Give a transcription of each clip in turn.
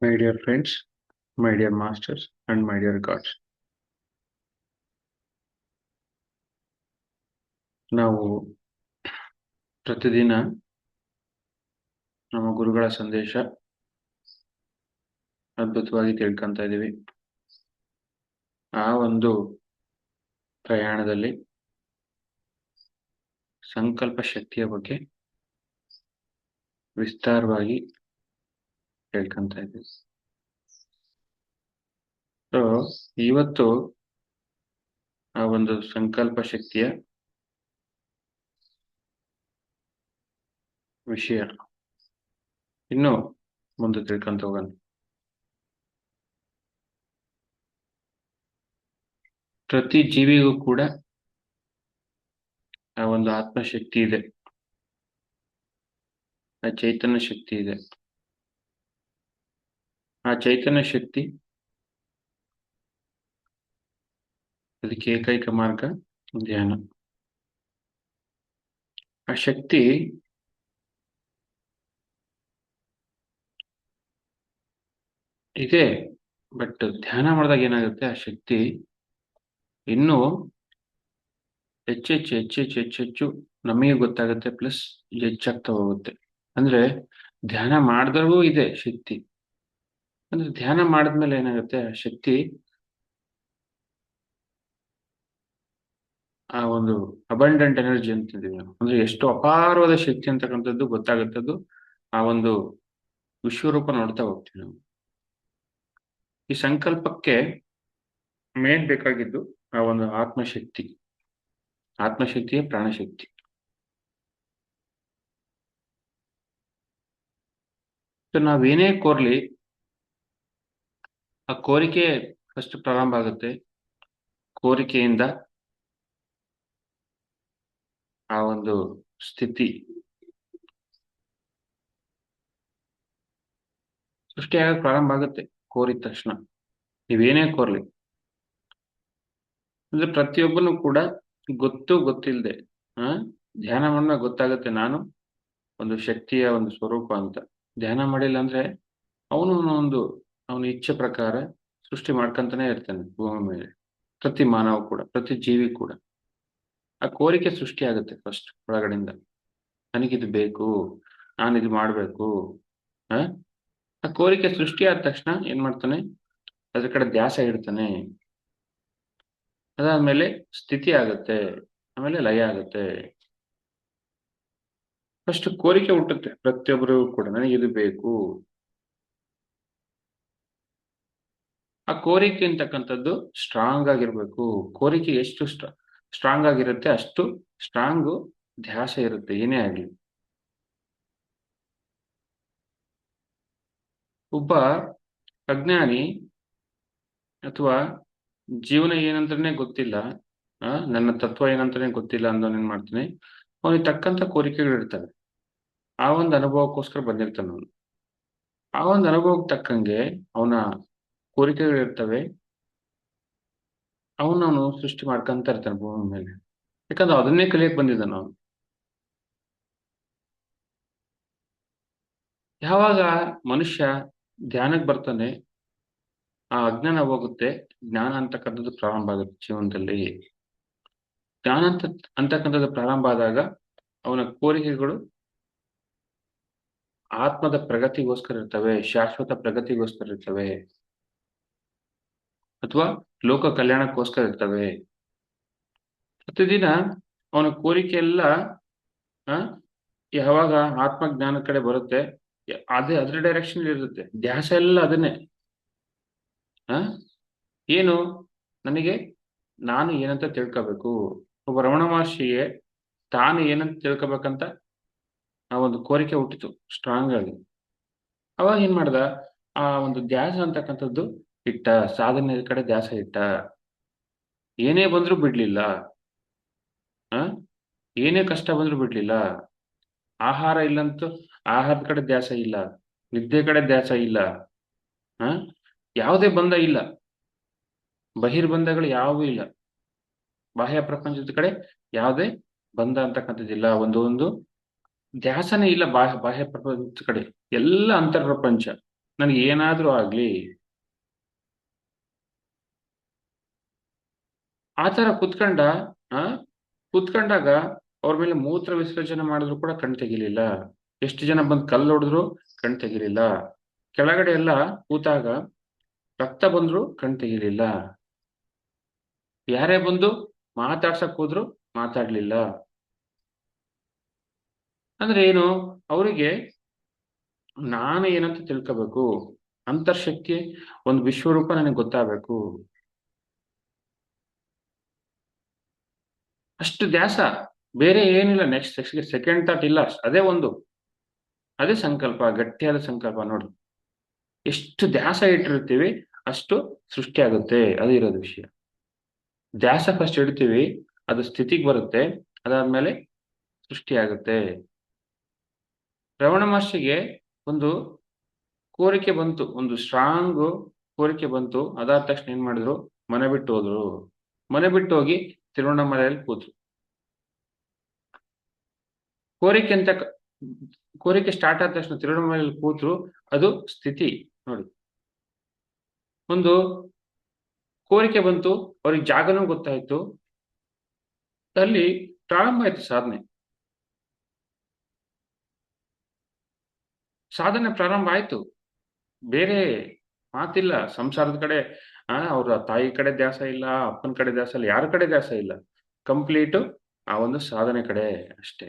My dear friends, my dear masters, and my dear gods. ನಾವು ಪ್ರತಿದಿನ ನಮ್ಮ ಗುರುಗಳ ಸಂದೇಶ ಅದ್ಭುತವಾಗಿ ತಿಳ್ಕೊಂತ ಇದೀವಿ. ಆ ಒಂದು ಪ್ರಯಾಣದಲ್ಲಿ ಸಂಕಲ್ಪ ಶಕ್ತಿಯ ಬಗ್ಗೆ ವಿಸ್ತಾರವಾಗಿ ತಿಳ್ಕೊಂತ ಇದ್ದೀವಿ. ಸೊ ಇವತ್ತು ಆ ಒಂದು ಸಂಕಲ್ಪ ಶಕ್ತಿಯ ವಿಷಯ ಇನ್ನು ಮುಂದೆ ತಿಳ್ಕೊಂತ ಹೋಗೋಣ. ಪ್ರತಿ ಜೀವಿಗೂ ಕೂಡ ಆ ಒಂದು ಆತ್ಮಶಕ್ತಿ ಇದೆ, ಆ ಚೈತನ್ಯ ಶಕ್ತಿ ಇದೆ. ಆ ಚೈತನ್ಯ ಶಕ್ತಿ ಅದಕ್ಕೆ ಏಕೈಕ ಮಾರ್ಗ ಧ್ಯಾನ. ಆ ಶಕ್ತಿ ಇದೆ, ಬಟ್ ಧ್ಯಾನ ಮಾಡಿದಾಗ ಏನಾಗುತ್ತೆ, ಆ ಶಕ್ತಿ ಇನ್ನೂ ಹೆಚ್ಚೆಚ್ಚು ನಮಗೆ ಗೊತ್ತಾಗುತ್ತೆ, ಪ್ಲಸ್ ಹೆಚ್ಚಾಗ್ತಾ ಹೋಗುತ್ತೆ. ಅಂದ್ರೆ ಧ್ಯಾನ ಮಾಡಿದಾಗೂ ಇದೆ ಶಕ್ತಿ. ಅಂದ್ರೆ ಧ್ಯಾನ ಮಾಡಿದ್ಮೇಲೆ ಏನಾಗುತ್ತೆ, ಆ ಶಕ್ತಿ ಆ ಒಂದು ಅಬಂಡೆಂಟ್ ಎನರ್ಜಿ ಅಂತಿದೀವಿ ನಾವು, ಅಂದ್ರೆ ಎಷ್ಟು ಅಪಾರವಾದ ಶಕ್ತಿ ಅಂತಕ್ಕಂಥದ್ದು ಗೊತ್ತಾಗುತ್ತದ್ದು ಆ ಒಂದು ವಿಶ್ವರೂಪ ನೋಡ್ತಾ ಹೋಗ್ತೀವಿ ನಾವು. ಈ ಸಂಕಲ್ಪಕ್ಕೆ ಮೇನ್ ಬೇಕಾಗಿದ್ದು ಆ ಒಂದು ಆತ್ಮಶಕ್ತಿಯೇ ಪ್ರಾಣಶಕ್ತಿ. ನಾವೇನೇ ಕೋರ್ಲಿ, ಆ ಕೋರಿಕೆ ಫಸ್ಟ್ ಪ್ರಾರಂಭ ಆಗುತ್ತೆ. ಕೋರಿಕೆಯಿಂದ ಆ ಒಂದು ಸ್ಥಿತಿ ಸೃಷ್ಟಿಯಾಗಕ್ಕೆ ಪ್ರಾರಂಭ ಆಗುತ್ತೆ. ಕೋರಿದ ತಕ್ಷಣ ನೀವೇನೇ ಕೋರ್ಲಿ, ಅಂದ್ರೆ ಪ್ರತಿಯೊಬ್ಬನು ಕೂಡ ಗೊತ್ತಿಲ್ಲದೆ ಧ್ಯಾನ ಮಾಡಿದಾಗ ಗೊತ್ತಾಗುತ್ತೆ ನಾನು ಒಂದು ಶಕ್ತಿಯ ಒಂದು ಸ್ವರೂಪ ಅಂತ. ಧ್ಯಾನ ಮಾಡಿಲ್ಲ ಅಂದ್ರೆ ಅವನ ಇಚ್ಛೆ ಪ್ರಕಾರ ಸೃಷ್ಟಿ ಮಾಡ್ಕೊಂತಾನೆ ಇರ್ತಾನೆ ಭೂಮಿ ಮೇಲೆ. ಪ್ರತಿ ಮಾನವ ಕೂಡ, ಪ್ರತಿ ಜೀವಿ ಕೂಡ ಆ ಕೋರಿಕೆ ಸೃಷ್ಟಿ ಆಗುತ್ತೆ ಫಸ್ಟ್ ಒಳಗಡೆಯಿಂದ. ನನಗಿದು ಬೇಕು, ನಾನಿದು ಮಾಡ್ಬೇಕು. ಆ ಕೋರಿಕೆ ಸೃಷ್ಟಿ ಆದ ತಕ್ಷಣ ಏನ್ ಮಾಡ್ತಾನೆ, ಅದ್ರ ಕಡೆ ಧ್ಯಾಸ ಇಡ್ತಾನೆ. ಅದಾದ್ಮೇಲೆ ಸ್ಥಿತಿ ಆಗುತ್ತೆ, ಆಮೇಲೆ ಲಯ ಆಗುತ್ತೆ. ಫಸ್ಟ್ ಕೋರಿಕೆ ಹುಟ್ಟುತ್ತೆ ಪ್ರತಿಯೊಬ್ಬರು ಕೂಡ, ನನಗಿದು ಬೇಕು. ಆ ಕೋರಿಕೆ ಅಂತಕ್ಕಂಥದ್ದು ಸ್ಟ್ರಾಂಗ್ ಆಗಿರ್ಬೇಕು. ಕೋರಿಕೆ ಎಷ್ಟು ಸ್ಟ್ರಾಂಗ್ ಆಗಿರುತ್ತೆ ಅಷ್ಟು ಸ್ಟ್ರಾಂಗು ಧ್ಯಾಸ ಇರುತ್ತೆ, ಏನೇ ಆಗ್ಲಿ. ಒಬ್ಬ ಅಜ್ಞಾನಿ ಅಥವಾ ಜೀವನ ಏನಂತಾನೆ ಗೊತ್ತಿಲ್ಲ, ನನ್ನ ತತ್ವ ಏನಂತಾನೆ ಗೊತ್ತಿಲ್ಲ ಅಂದವನ್ ಏನ್ ಮಾಡ್ತಾನೆ, ಅವನಿಗೆ ತಕ್ಕಂತ ಕೋರಿಕೆಗಳು ಇರ್ತವೆ. ಆ ಒಂದು ಅನುಭವಕ್ಕೋಸ್ಕರ ಬಂದಿರ್ತಾನೆ ಅವನು. ಆ ಒಂದು ಅನುಭವಕ್ಕೆ ತಕ್ಕಂಗೆ ಅವನ ಕೋರಿಕೆಗಳಿರ್ತವೆ. ಅವನು ಸೃಷ್ಟಿ ಮಾಡ್ಕೊಂತ ಇರ್ತಾನೆ ಭೂಮಿ ಮೇಲೆ. ಯಾಕಂದ್ರೆ ಅದನ್ನೇ ಕಲಿಯಕ್ ಬಂದಿದ್ದಾನ ಅವನು. ಯಾವಾಗ ಮನುಷ್ಯ ಧ್ಯಾನಕ್ಕೆ ಬರ್ತಾನೆ, ಆ ಅಜ್ಞಾನ ಹೋಗುತ್ತೆ, ಜ್ಞಾನ ಅಂತಕ್ಕಂಥದ್ದು ಪ್ರಾರಂಭ ಆಗುತ್ತೆ ಜೀವನದಲ್ಲಿ. ಜ್ಞಾನ ಅಂತಕ್ಕಂಥದ್ದು ಪ್ರಾರಂಭ ಆದಾಗ ಅವನ ಕೋರಿಕೆಗಳು ಆತ್ಮದ ಪ್ರಗತಿಗೋಸ್ಕರ ಇರ್ತವೆ, ಶಾಶ್ವತ ಪ್ರಗತಿಗೋಸ್ಕರ ಇರ್ತವೆ, ಅಥವಾ ಲೋಕ ಕಲ್ಯಾಣಕ್ಕೋಸ್ಕರ ಇರ್ತವೆ. ಪ್ರತಿದಿನ ಅವನ ಕೋರಿಕೆ ಎಲ್ಲ ಯಾವಾಗ ಆತ್ಮಜ್ಞಾನ ಕಡೆ ಬರುತ್ತೆ, ಅದ್ರ ಡೈರೆಕ್ಷನ್ ಇರುತ್ತೆ. ಧ್ಯಾಸ ಎಲ್ಲ ಅದನ್ನೇ. ಏನು ನಾನು ಏನಂತ ತಿಳ್ಕೋಬೇಕು. ಒಬ್ಬ ರಮಣ ಮಹರ್ಷಿಗೆ ತಾನು ಏನಂತ ತಿಳ್ಕೊಬೇಕಂತ ಆ ಒಂದು ಕೋರಿಕೆ ಹುಟ್ಟಿತು ಸ್ಟ್ರಾಂಗ್ ಆಗಿ. ಅವಾಗ ಏನ್ ಮಾಡ್ದ, ಆ ಒಂದು ಧ್ಯಾಸ ಅಂತಕ್ಕಂಥದ್ದು ಇಟ್ಟ, ಸಾಧನೆ ಕಡೆ ಧ್ಯಾಸ ಇಟ್ಟ. ಏನೇ ಬಂದ್ರೂ ಬಿಡ್ಲಿಲ್ಲ, ಏನೇ ಕಷ್ಟ ಬಂದ್ರೂ ಬಿಡ್ಲಿಲ್ಲ. ಆಹಾರ ಇಲ್ಲಂತೂ ಆಹಾರದ ಕಡೆ ಧ್ಯಾಸ ಇಲ್ಲ, ನಿದ್ದೆ ಕಡೆ ಧ್ಯಾಸ ಇಲ್ಲ, ಯಾವುದೇ ಬಂಧ ಇಲ್ಲ, ಬಹಿರ್ಬಂಧಗಳು ಯಾವೂ ಇಲ್ಲ, ಬಾಹ್ಯ ಪ್ರಪಂಚದ ಕಡೆ ಯಾವುದೇ ಬಂಧ ಅಂತಕ್ಕಂಥದ್ದಿಲ್ಲ. ಒಂದು ಧ್ಯಾಸನೇ ಇಲ್ಲ ಬಾಹ್ಯ ಪ್ರಪಂಚದ ಕಡೆ, ಎಲ್ಲ ಅಂತರ್ ಪ್ರಪಂಚ. ನನಗೆ ಏನಾದ್ರೂ ಆಗ್ಲಿ, ಆ ತರ ಆ ಕುತ್ಕೊಂಡಾಗ ಅವ್ರ ಮೇಲೆ ಮೂತ್ರ ವಿಸರ್ಜನೆ ಮಾಡಿದ್ರು ಕೂಡ ಕಣ್ ತೆಗಿಲಿಲ್ಲ. ಎಷ್ಟು ಜನ ಬಂದು ಕಲ್ಲು ಹೊಡೆದ್ರು ಕಣ್ ತೆಗಿಲಿಲ್ಲ. ಕೆಳಗಡೆ ಎಲ್ಲ ಕೂತಾಗ ರಕ್ತ ಬಂದ್ರು ಕಣ್ ತೆಗಿಲಿಲ್ಲ. ಯಾರೇ ಬಂದು ಮಾತಾಡ್ಸಕ್ ಹೋದ್ರು ಮಾತಾಡ್ಲಿಲ್ಲ. ಅಂದ್ರೆ ಏನು? ಅವರಿಗೆ ನಾನು ಏನಂತ ತಿಳ್ಕೋಬೇಕು, ಅಂತರ್ಶಕ್ತಿ ಒಂದು ವಿಶ್ವರೂಪ ನನಗೆ ಗೊತ್ತಾಗಬೇಕು. ಅಷ್ಟು ದ್ಯಾಸ, ಬೇರೆ ಏನಿಲ್ಲ. ನೆಕ್ಸ್ಟ್ ಸೆಕೆಂಡ್ ಥಾಟ್ ಇಲ್ಲ. ಅದೇ ಸಂಕಲ್ಪ, ಗಟ್ಟಿಯಾದ ಸಂಕಲ್ಪ. ನೋಡಿ, ಎಷ್ಟು ದ್ಯಾಸ ಇಟ್ಟಿರ್ತೀವಿ ಅಷ್ಟು ಸೃಷ್ಟಿ ಆಗುತ್ತೆ. ಅದು ಇರೋದು ವಿಷಯ. ದ್ಯಾಸ ಫಸ್ಟ್ ಇಡ್ತೀವಿ, ಅದು ಸ್ಥಿತಿಗೆ ಬರುತ್ತೆ, ಅದಾದ್ಮೇಲೆ ಸೃಷ್ಟಿ ಆಗುತ್ತೆ. ರಮಣ ಮಹರ್ಷಿಗೆ ಒಂದು ಕೋರಿಕೆ ಬಂತು, ಒಂದು ಸ್ಟ್ರಾಂಗ್ ಕೋರಿಕೆ ಬಂತು. ಅದಾದ ತಕ್ಷಣ ಏನ್ ಮಾಡಿದ್ರು? ಮನೆ ಬಿಟ್ಟು ಹೋದ್ರು. ಮನೆ ಬಿಟ್ಟು ಹೋಗಿ ತಿರುವಣ್ಣಾಮಲೆಯಲ್ಲಿ ಕೂತ್ರು. ಕೋರಿಕೆ ಅಂತ ಕೋರಿಕೆ ಸ್ಟಾರ್ಟ್ ಆದ ತಕ್ಷಣ ತಿರುವಣ್ಣಾಮಲೆಯಲ್ಲಿ ಕೂತ್ರು. ಅದು ಸ್ಥಿತಿ. ನೋಡಿ, ಒಂದು ಕೋರಿಕೆ ಬಂತು, ಅವ್ರಿಗೆ ಜಾಗನೂ ಗೊತ್ತಾಯ್ತು, ಅಲ್ಲಿ ಪ್ರಾರಂಭ ಆಯ್ತು ಸಾಧನೆ ಪ್ರಾರಂಭ ಆಯ್ತು. ಬೇರೆ ಮಾತಿಲ್ಲ. ಸಂಸಾರದ ಕಡೆ ಅವ್ರ ತಾಯಿ ಕಡೆ ದ್ಯಾಸ ಇಲ್ಲ, ಅಪ್ಪನ ಕಡೆ ದ್ಯಾಸ ಇಲ್ಲ, ಯಾರ ಕಡೆ ದ್ಯಾಸ ಇಲ್ಲ. ಕಂಪ್ಲೀಟು ಆ ಒಂದು ಸಾಧನೆ ಕಡೆ ಅಷ್ಟೇ.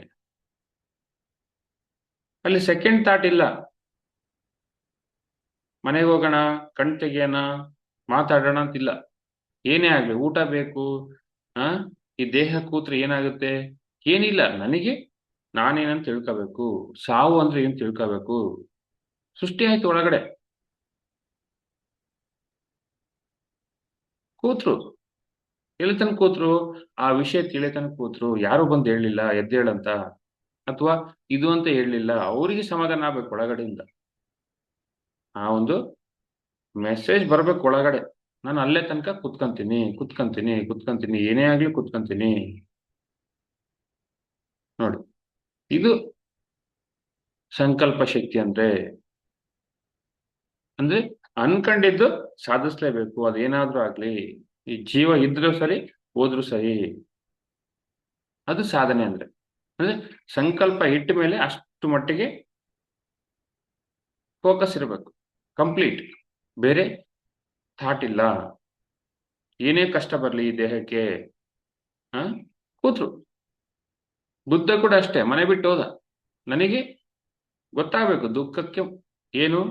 ಅಲ್ಲಿ ಸೆಕೆಂಡ್ ಥಾಟ್ ಇಲ್ಲ. ಮನೆಗೆ ಹೋಗೋಣ, ಕಣ್ ತೆಗಿಯೋಣ, ಮಾತಾಡೋಣ ಅಂತಿಲ್ಲ. ಏನೇ ಆಗ್ಲಿ, ಊಟ ಬೇಕು, ಈ ದೇಹ ಕೂತ್ರೆ ಏನಾಗುತ್ತೆ? ಏನಿಲ್ಲ. ನನಗೆ ನಾನೇನಂತ ತಿಳ್ಕೋಬೇಕು, ಸಾವು ಅಂದ್ರೆ ಏನ್ ತಿಳ್ಕೋಬೇಕು. ಸೃಷ್ಟಿ ಆಯ್ತು ಒಳಗಡೆ. ಕೂತ್ರು. ಎಲ್ಲಿ ಕೂತ್ರು? ಆ ವಿಷಯ ತಿಳಿತನ ಕೂತ್ರು. ಯಾರು ಬಂದು ಹೇಳಲಿಲ್ಲ ಎದ್ದೇಳಂತ, ಅಥವಾ ಇದು ಅಂತ ಹೇಳಲಿಲ್ಲ. ಅವರಿಗೆ ಸಮಾಧಾನ ಆಗ್ಬೇಕು ಒಳಗಡೆಯಿಂದ. ಆ ಒಂದು ಮೆಸೇಜ್ ಬರ್ಬೇಕು ಒಳಗಡೆ. ನಾನು ಅಲ್ಲೇ ತನಕ ಕುತ್ಕೊಂತೀನಿ, ಏನೇ ಆಗ್ಲಿ ಕುತ್ಕೊಂತೀನಿ. ನೋಡಿ, ಇದು ಸಂಕಲ್ಪ ಶಕ್ತಿ ಅಂದ್ರೆ ಅನ್ಕೊಂಡಿದ್ದು ಸಾಧಿಸ್ಲೇಬೇಕು. ಅದೇನಾದ್ರೂ ಆಗ್ಲಿ, ಈ ಜೀವ ಇದ್ರೂ ಸರಿ, ಹೋದ್ರೂ ಸರಿ. ಅದು ಸಾಧನೆ ಅಂದ್ರೆ ಸಂಕಲ್ಪ ಇಟ್ಟ ಮೇಲೆ ಅಷ್ಟು ಮಟ್ಟಿಗೆ ಫೋಕಸ್ ಇರಬೇಕು. ಕಂಪ್ಲೀಟ್. ಬೇರೆ ಥಾಟ್ ಇಲ್ಲ. ಏನೇ ಕಷ್ಟ ಬರ್ಲಿ ಈ ದೇಹಕ್ಕೆ, ಕೂತ್ರು. ಬುದ್ಧ ಕೂಡ ಅಷ್ಟೇ, ಮನೆ ಬಿಟ್ಟು ಹೋದ. ನನಗೆ ಗೊತ್ತಾಗಬೇಕು ದುಃಖಕ್ಕೆ ಏನು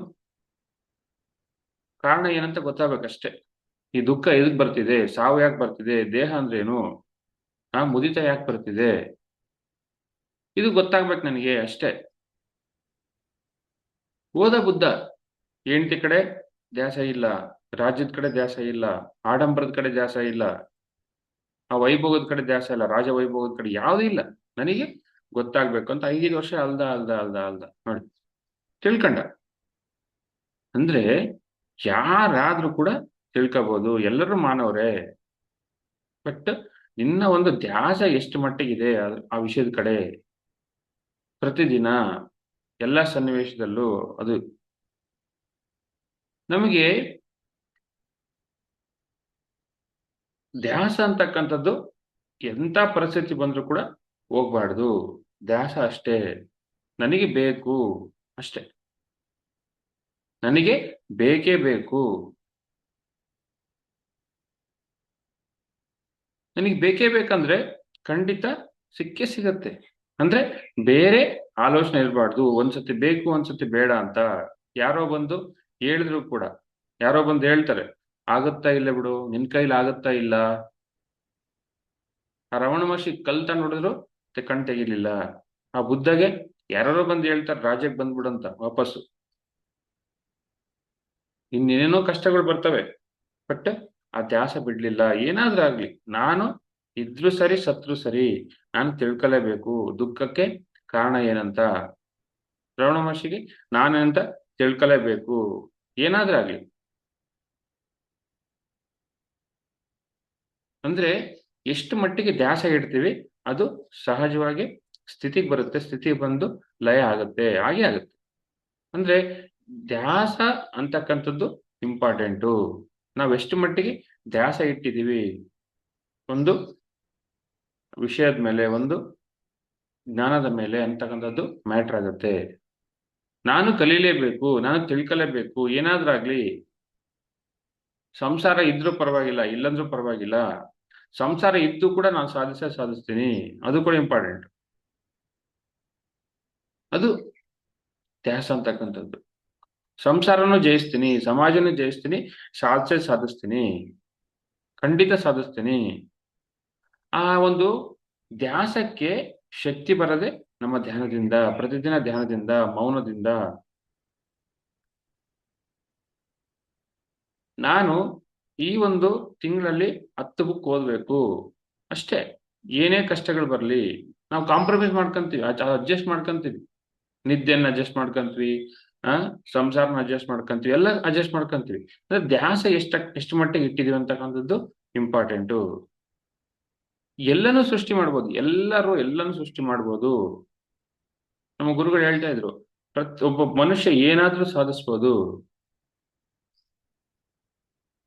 ಕಾರಣ, ಏನಂತ ಗೊತ್ತಾಗಬೇಕಷ್ಟೇ. ಈ ದುಃಖ ಎದಕ್ ಬರ್ತಿದೆ, ಸಾವು ಯಾಕೆ ಬರ್ತಿದೆ, ದೇಹ ಅಂದ್ರೇನು, ಮುದಿತ ಯಾಕೆ ಬರ್ತಿದೆ, ಇದು ಗೊತ್ತಾಗ್ಬೇಕು ನನಗೆ ಅಷ್ಟೇ. ಹೋದ ಬುದ್ಧ. ಹೆಂಡತಿ ಕಡೆ ದ್ಯಾಸ ಇಲ್ಲ, ರಾಜ್ಯದ ಕಡೆ ದ್ಯಾಸ ಇಲ್ಲ, ಆಡಂಬರದ ಕಡೆ ದ್ಯಾಸ ಇಲ್ಲ, ಆ ವೈಭವದ ಕಡೆ ದ್ಯಾಸ ಇಲ್ಲ, ರಾಜ ವೈಭವದ ಕಡೆ ಯಾವುದೂ ಇಲ್ಲ. ನನಗೆ ಗೊತ್ತಾಗ್ಬೇಕು ಅಂತ 5 ವರ್ಷ ಅಲ್ದ ನೋಡಿ ತಿಳ್ಕೊಂಡ. ಅಂದ್ರೆ ಯಾರಾದ್ರೂ ಕೂಡ ತಿಳ್ಕೋಬಹುದು, ಎಲ್ಲರೂ ಮಾನವರೇ. ಬಟ್ ನಿನ್ನ ಒಂದು ಧ್ಯಾಸ ಎಷ್ಟು ಮಟ್ಟಿಗಿದೆ ಆ ವಿಷಯದ ಕಡೆ, ಪ್ರತಿದಿನ ಎಲ್ಲ ಸನ್ನಿವೇಶದಲ್ಲೂ. ಅದು ನಮಗೆ ಧ್ಯಾಸ ಅಂತಕ್ಕಂಥದ್ದು ಎಂತ ಪರಿಸ್ಥಿತಿ ಬಂದ್ರೂ ಕೂಡ ಹೋಗ್ಬಾರ್ದು. ಧ್ಯಾಸ ಅಷ್ಟೇ. ನನಗೆ ಬೇಕು ಅಷ್ಟೇ, ನನಗೆ ಬೇಕೇ ಬೇಕು, ನನಗೆ ಬೇಕೇ ಬೇಕಂದ್ರೆ ಖಂಡಿತ ಸಿಕ್ಕೇ ಸಿಗತ್ತೆ. ಅಂದ್ರೆ ಬೇರೆ ಆಲೋಚನೆ ಇರಬಾರ್ದು. ಒಂದ್ಸತಿ ಬೇಕು ಒಂದ್ಸತಿ ಬೇಡ ಅಂತ. ಯಾರೋ ಬಂದು ಹೇಳಿದ್ರು ಕೂಡ, ಯಾರೋ ಬಂದು ಹೇಳ್ತಾರೆ, ಆಗುತ್ತಾ ಇಲ್ಲ ಬಿಡು, ನಿನ್ ಕೈಲಿ ಆಗುತ್ತಾ ಇಲ್ಲ. ಆ ರಮಣ ಮಹರ್ಷಿ ಕಲ್ತ ನೋಡಿದ್ರು ಕಣ್ ತೆಗಿಲಿಲ್ಲ. ಆ ಬುದ್ಧಗೆ ಯಾರೋ ಬಂದು ಹೇಳ್ತಾರೆ, ರಾಜ್ಯಕ್ಕೆ ಬಂದ್ಬಿಡಂತ ವಾಪಸ್ಸು. ಇನ್ನೇನೇನೋ ಕಷ್ಟಗಳು ಬರ್ತವೆ, ಬಟ್ ಆ ಧ್ಯಾಸ ಬಿಡ್ಲಿಲ್ಲ. ಏನಾದ್ರೂ ಆಗ್ಲಿ, ನಾನು ಇದ್ರು ಸರಿ ಸತ್ರು ಸರಿ, ನಾನು ತಿಳ್ಕೊಲೇಬೇಕು ದುಃಖಕ್ಕೆ ಕಾರಣ ಏನಂತ. ರಮಣ ಮಹರ್ಷಿಗೆ ನಾನೇನಂತ ತಿಳ್ಕೊಲೇಬೇಕು, ಏನಾದ್ರೂ ಆಗ್ಲಿ. ಅಂದ್ರೆ ಎಷ್ಟು ಮಟ್ಟಿಗೆ ಧ್ಯಾಸ ಇಡ್ತೀವಿ ಅದು ಸಹಜವಾಗಿ ಸ್ಥಿತಿಗೆ ಬರುತ್ತೆ. ಸ್ಥಿತಿಗೆ ಬಂದು ಲಯ ಆಗುತ್ತೆ, ಹಾಗೆ ಆಗುತ್ತೆ. ಅಂದ್ರೆ ಧ್ಯಾಸ ಅಂತಕ್ಕಂಥದ್ದು ಇಂಪಾರ್ಟೆಂಟು. ನಾವೆಷ್ಟು ಮಟ್ಟಿಗೆ ಧ್ಯಾಸ ಇಟ್ಟಿದೀವಿ ಒಂದು ವಿಷಯದ ಮೇಲೆ, ಒಂದು ಜ್ಞಾನದ ಮೇಲೆ ಅಂತಕ್ಕಂಥದ್ದು ಮ್ಯಾಟ್ರ್ ಆಗುತ್ತೆ. ನಾನು ಕಲೀಲೇಬೇಕು, ನಾನು ತಿಳ್ಕಲೇಬೇಕು, ಏನಾದ್ರಾಗ್ಲಿ. ಸಂಸಾರ ಇದ್ರೂ ಪರವಾಗಿಲ್ಲ, ಇಲ್ಲಂದ್ರೂ ಪರವಾಗಿಲ್ಲ. ಸಂಸಾರ ಇದ್ದು ಕೂಡ ನಾನು ಸಾಧಿಸ್ತೀನಿ, ಅದು ಕೂಡ ಇಂಪಾರ್ಟೆಂಟ್. ಅದು ಧ್ಯಾಸ ಅಂತಕ್ಕಂಥದ್ದು. ಸಂಸಾರನೂ ಜಯಿಸ್ತೀನಿ, ಸಮಾಜನೂ ಜಯಿಸ್ತೀನಿ, ಸಾಧಿಸ್ತೀನಿ, ಖಂಡಿತ ಸಾಧಿಸ್ತೀನಿ. ಆ ಒಂದು ಧ್ಯಾಸಕ್ಕೆ ಶಕ್ತಿ ಬರದೆ ನಮ್ಮ ಧ್ಯಾನದಿಂದ, ಪ್ರತಿದಿನ ಧ್ಯಾನದಿಂದ, ಮೌನದಿಂದ. ನಾನು ಈ ಒಂದು ತಿಂಗಳಲ್ಲಿ 10 ಬುಕ್ ಓದ್ಬೇಕು ಅಷ್ಟೇ. ಏನೇ ಕಷ್ಟಗಳು ಬರ್ಲಿ ನಾವು ಕಾಂಪ್ರಮೈಸ್ ಮಾಡ್ಕೊಂತೀವಿ, ಅಡ್ಜಸ್ಟ್ ಮಾಡ್ಕೊಂತೀವಿ. ನಿದ್ದೆನ ಅಡ್ಜಸ್ಟ್ ಮಾಡ್ಕೊಂತೀವಿ, ಸಂಸಾರನ ಅಡ್ಜಸ್ಟ್ ಮಾಡ್ಕೊಂತೀವಿ, ಎಲ್ಲ ಅಡ್ಜಸ್ಟ್ ಮಾಡ್ಕೊಂತೀವಿ. ಅಂದ್ರೆ ಧ್ಯಾಸ ಎಷ್ಟು ಮಟ್ಟಿಗೆ ಇಟ್ಟಿದೀವಿ ಅಂತಕ್ಕಂಥದ್ದು ಇಂಪಾರ್ಟೆಂಟು. ಎಲ್ಲನೂ ಸೃಷ್ಟಿ ಮಾಡ್ಬೋದು, ಎಲ್ಲನೂ ಸೃಷ್ಟಿ ಮಾಡ್ಬೋದು. ನಮ್ಮ ಗುರುಗಳು ಹೇಳ್ತಾ ಇದ್ರು, ಒಬ್ಬ ಮನುಷ್ಯ ಏನಾದ್ರೂ ಸಾಧಿಸ್ಬೋದು.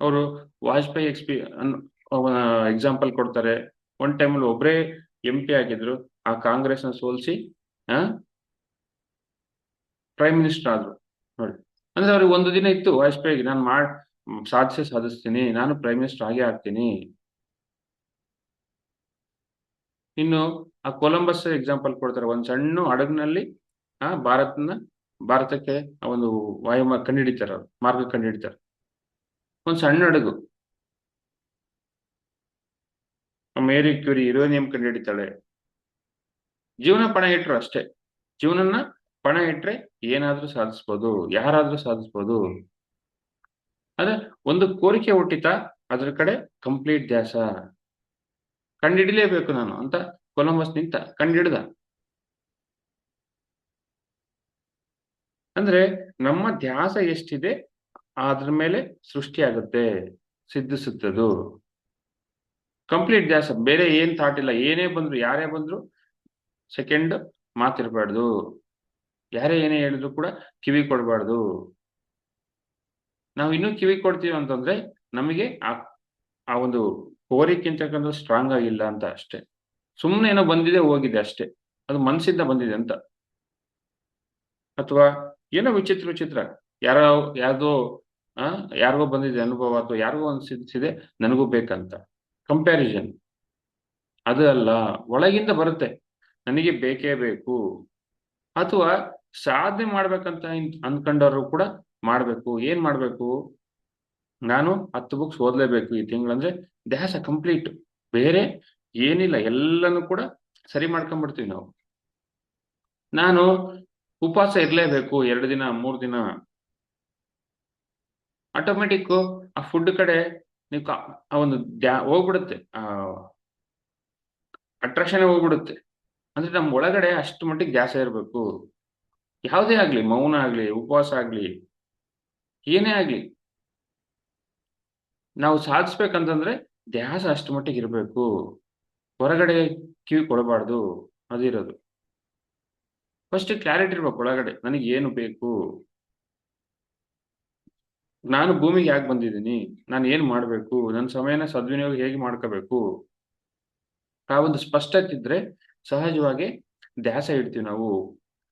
ಅವರು ವಾಜಪೇಯಿ ಎಕ್ಸಾಂಪಲ್ ಕೊಡ್ತಾರೆ. ಒಂದ್ ಟೈಮಲ್ಲಿ ಒಬ್ಬರೇ MP ಆಗಿದ್ರು, ಆ ಕಾಂಗ್ರೆಸ್ನ ಸೋಲಿಸಿ ಪ್ರೈಮ್ ಮಿನಿಸ್ಟರ್ ಆದ್ರು ನೋಡಿ. ಅಂದ್ರೆ ಅವ್ರಿಗೆ ಒಂದು ದಿನ ಇತ್ತು, ವಾಜಪೇಯಿಗೆ ನಾನು ಸಾಧಿಸ್ತೀನಿ, ನಾನು ಪ್ರೈಮ್ ಮಿನಿಸ್ಟರ್ ಆಗೇ ಆಗ್ತೀನಿ. ಇನ್ನು ಆ ಕೊಲಂಬಸ್ ಎಕ್ಸಾಂಪಲ್ ಕೊಡ್ತಾರೆ. ಒಂದ್ ಸಣ್ಣ ಹಡಗಿನಲ್ಲಿ ಭಾರತಕ್ಕೆ ಒಂದು ಕಂಡುಹಿಡಿತಾರೆ, ಮಾರ್ಗ ಕಂಡುಹಿಡಿತಾರೆ. ಒಂದ್ ಸಣ್ಣ ಹಡಗು. ಮೇರಿ ಕ್ಯೂರಿ ಯುರೇನಿಯಂ ಕಂಡುಹಿಡಿತಾಳೆ. ಜೀವನ ಪಣ ಇಟ್ರು ಅಷ್ಟೇ. ಜೀವನನ್ನ ಪಣ ಇಟ್ರೆ ಏನಾದ್ರೂ ಸಾಧಿಸ್ಬೋದು, ಯಾರಾದ್ರೂ ಸಾಧಿಸ್ಬೋದು. ಆದ್ರೆ ಒಂದು ಕೋರಿಕೆ ಹುಟ್ಟಿತ, ಅದ್ರ ಕಡೆ ಕಂಪ್ಲೀಟ್ ಧ್ಯಾಸ. ಕಂಡಿಡಿಲೇಬೇಕು ನಾನು ಅಂತ ಕೊಲಂಬಸ್ ನಿಂತ ಕಂಡಿಡ್ದ. ಅಂದ್ರೆ ನಮ್ಮ ಧ್ಯಾಸ ಎಷ್ಟಿದೆ ಅದ್ರ ಮೇಲೆ ಸೃಷ್ಟಿ ಆಗುತ್ತೆ, ಸಿದ್ಧಿಸುತ್ತದು. ಕಂಪ್ಲೀಟ್ ಧ್ಯಾಸ, ಬೇರೆ ಏನ್ ಥಾಟ್ ಇಲ್ಲ. ಏನೇ ಬಂದ್ರು, ಯಾರೇ ಬಂದ್ರು ಸೆಕೆಂಡ್ ಮಾತಿರ್ಬಾರ್ದು. ಯಾರೇ ಏನೇ ಹೇಳಿದ್ರು ಕೂಡ ಕಿವಿ ಕೊಡಬಾರ್ದು. ನಾವು ಇನ್ನೂ ಕಿವಿ ಕೊಡ್ತೀವಿ ಅಂತಂದ್ರೆ ನಮಗೆ ಆ ಒಂದು ಕೋರಿಕೆ ಅಂತಕ್ಕಂಥ ಸ್ಟ್ರಾಂಗ್ ಆಗಿಲ್ಲ ಅಂತ ಅಷ್ಟೇ. ಸುಮ್ಮನೆ ಏನೋ ಬಂದಿದೆ ಹೋಗಿದೆ ಅಷ್ಟೇ, ಅದು ಮನಸ್ಸಿಂದ ಬಂದಿದೆ ಅಂತ. ಅಥವಾ ಏನೋ ವಿಚಿತ್ರ ಯಾರಿಗೋ ಬಂದಿದೆ ಅನುಭವ, ಅಥವಾ ಯಾರಿಗೋ ಅನ್ಸಿದೆ ನನಗೂ ಬೇಕಂತ ಕಂಪ್ಯಾರಿಸನ್. ಅದು ಅಲ್ಲ, ಒಳಗಿಂದ ಬರುತ್ತೆ, ನನಗೆ ಬೇಕೇ ಬೇಕು. ಅಥವಾ ಸಾಧನೆ ಮಾಡ್ಬೇಕಂತ ಅನ್ಕೊಂಡವರು ಕೂಡ ಮಾಡ್ಬೇಕು. ಏನ್ ಮಾಡ್ಬೇಕು? ನಾನು 10 ಬುಕ್ಸ್ ಓದ್ಲೇಬೇಕು ಈ ತಿಂಗಳಂದ್ರೆ ಧ್ಯಾಸ ಕಂಪ್ಲೀಟ್. ಬೇರೆ ಏನಿಲ್ಲ, ಎಲ್ಲನೂ ಕೂಡ ಸರಿ ಮಾಡ್ಕೊಂಡ್ಬಿಡ್ತೀವಿ ನಾವು. ನಾನು ಉಪವಾಸ ಇರ್ಲೇಬೇಕು 2 ದಿನ 3 ದಿನ. ಆಟೋಮೆಟಿಕ್ ಆ ಫುಡ್ ಕಡೆ ನೀವು ಆ ಒಂದು ಹೋಗ್ಬಿಡುತ್ತೆ, ಅಟ್ರಾಕ್ಷನ್ ಹೋಗ್ಬಿಡುತ್ತೆ. ಅಂದ್ರೆ ನಮ್ ಒಳಗಡೆ ಅಷ್ಟು ಮಟ್ಟಿಗೆ ಧ್ಯಾಸ ಇರಬೇಕು. ಯಾವುದೇ ಆಗ್ಲಿ, ಮೌನ ಆಗ್ಲಿ, ಉಪವಾಸ ಆಗ್ಲಿ, ಏನೇ ಆಗ್ಲಿ, ನಾವು ಸಾಧಿಸ್ಬೇಕಂತಂದ್ರೆ ಧ್ಯಾಸ ಅಷ್ಟು ಮಟ್ಟಿಗೆ ಇರಬೇಕು. ಹೊರಗಡೆ ಕಿವಿ ಕೊಡಬಾರ್ದು, ಅದಿರೋದು. ಫಸ್ಟ್ ಕ್ಲಾರಿಟಿ ಇರ್ಬೇಕು ಒಳಗಡೆ, ನನಗೆ ಏನು ಬೇಕು, ನಾನು ಭೂಮಿಗೆ ಯಾಕೆ ಬಂದಿದ್ದೀನಿ, ನಾನು ಏನ್ ಮಾಡ್ಬೇಕು, ನನ್ನ ಸಮಯನ ಸದ್ವಿನಿಯೋಗ ಹೇಗೆ ಮಾಡ್ಕೋಬೇಕು. ಆ ಒಂದು ಸ್ಪಷ್ಟತೆ ಇದ್ರೆ ಸಹಜವಾಗಿ ಧ್ಯಾಸ ಇಡ್ತೀವಿ ನಾವು.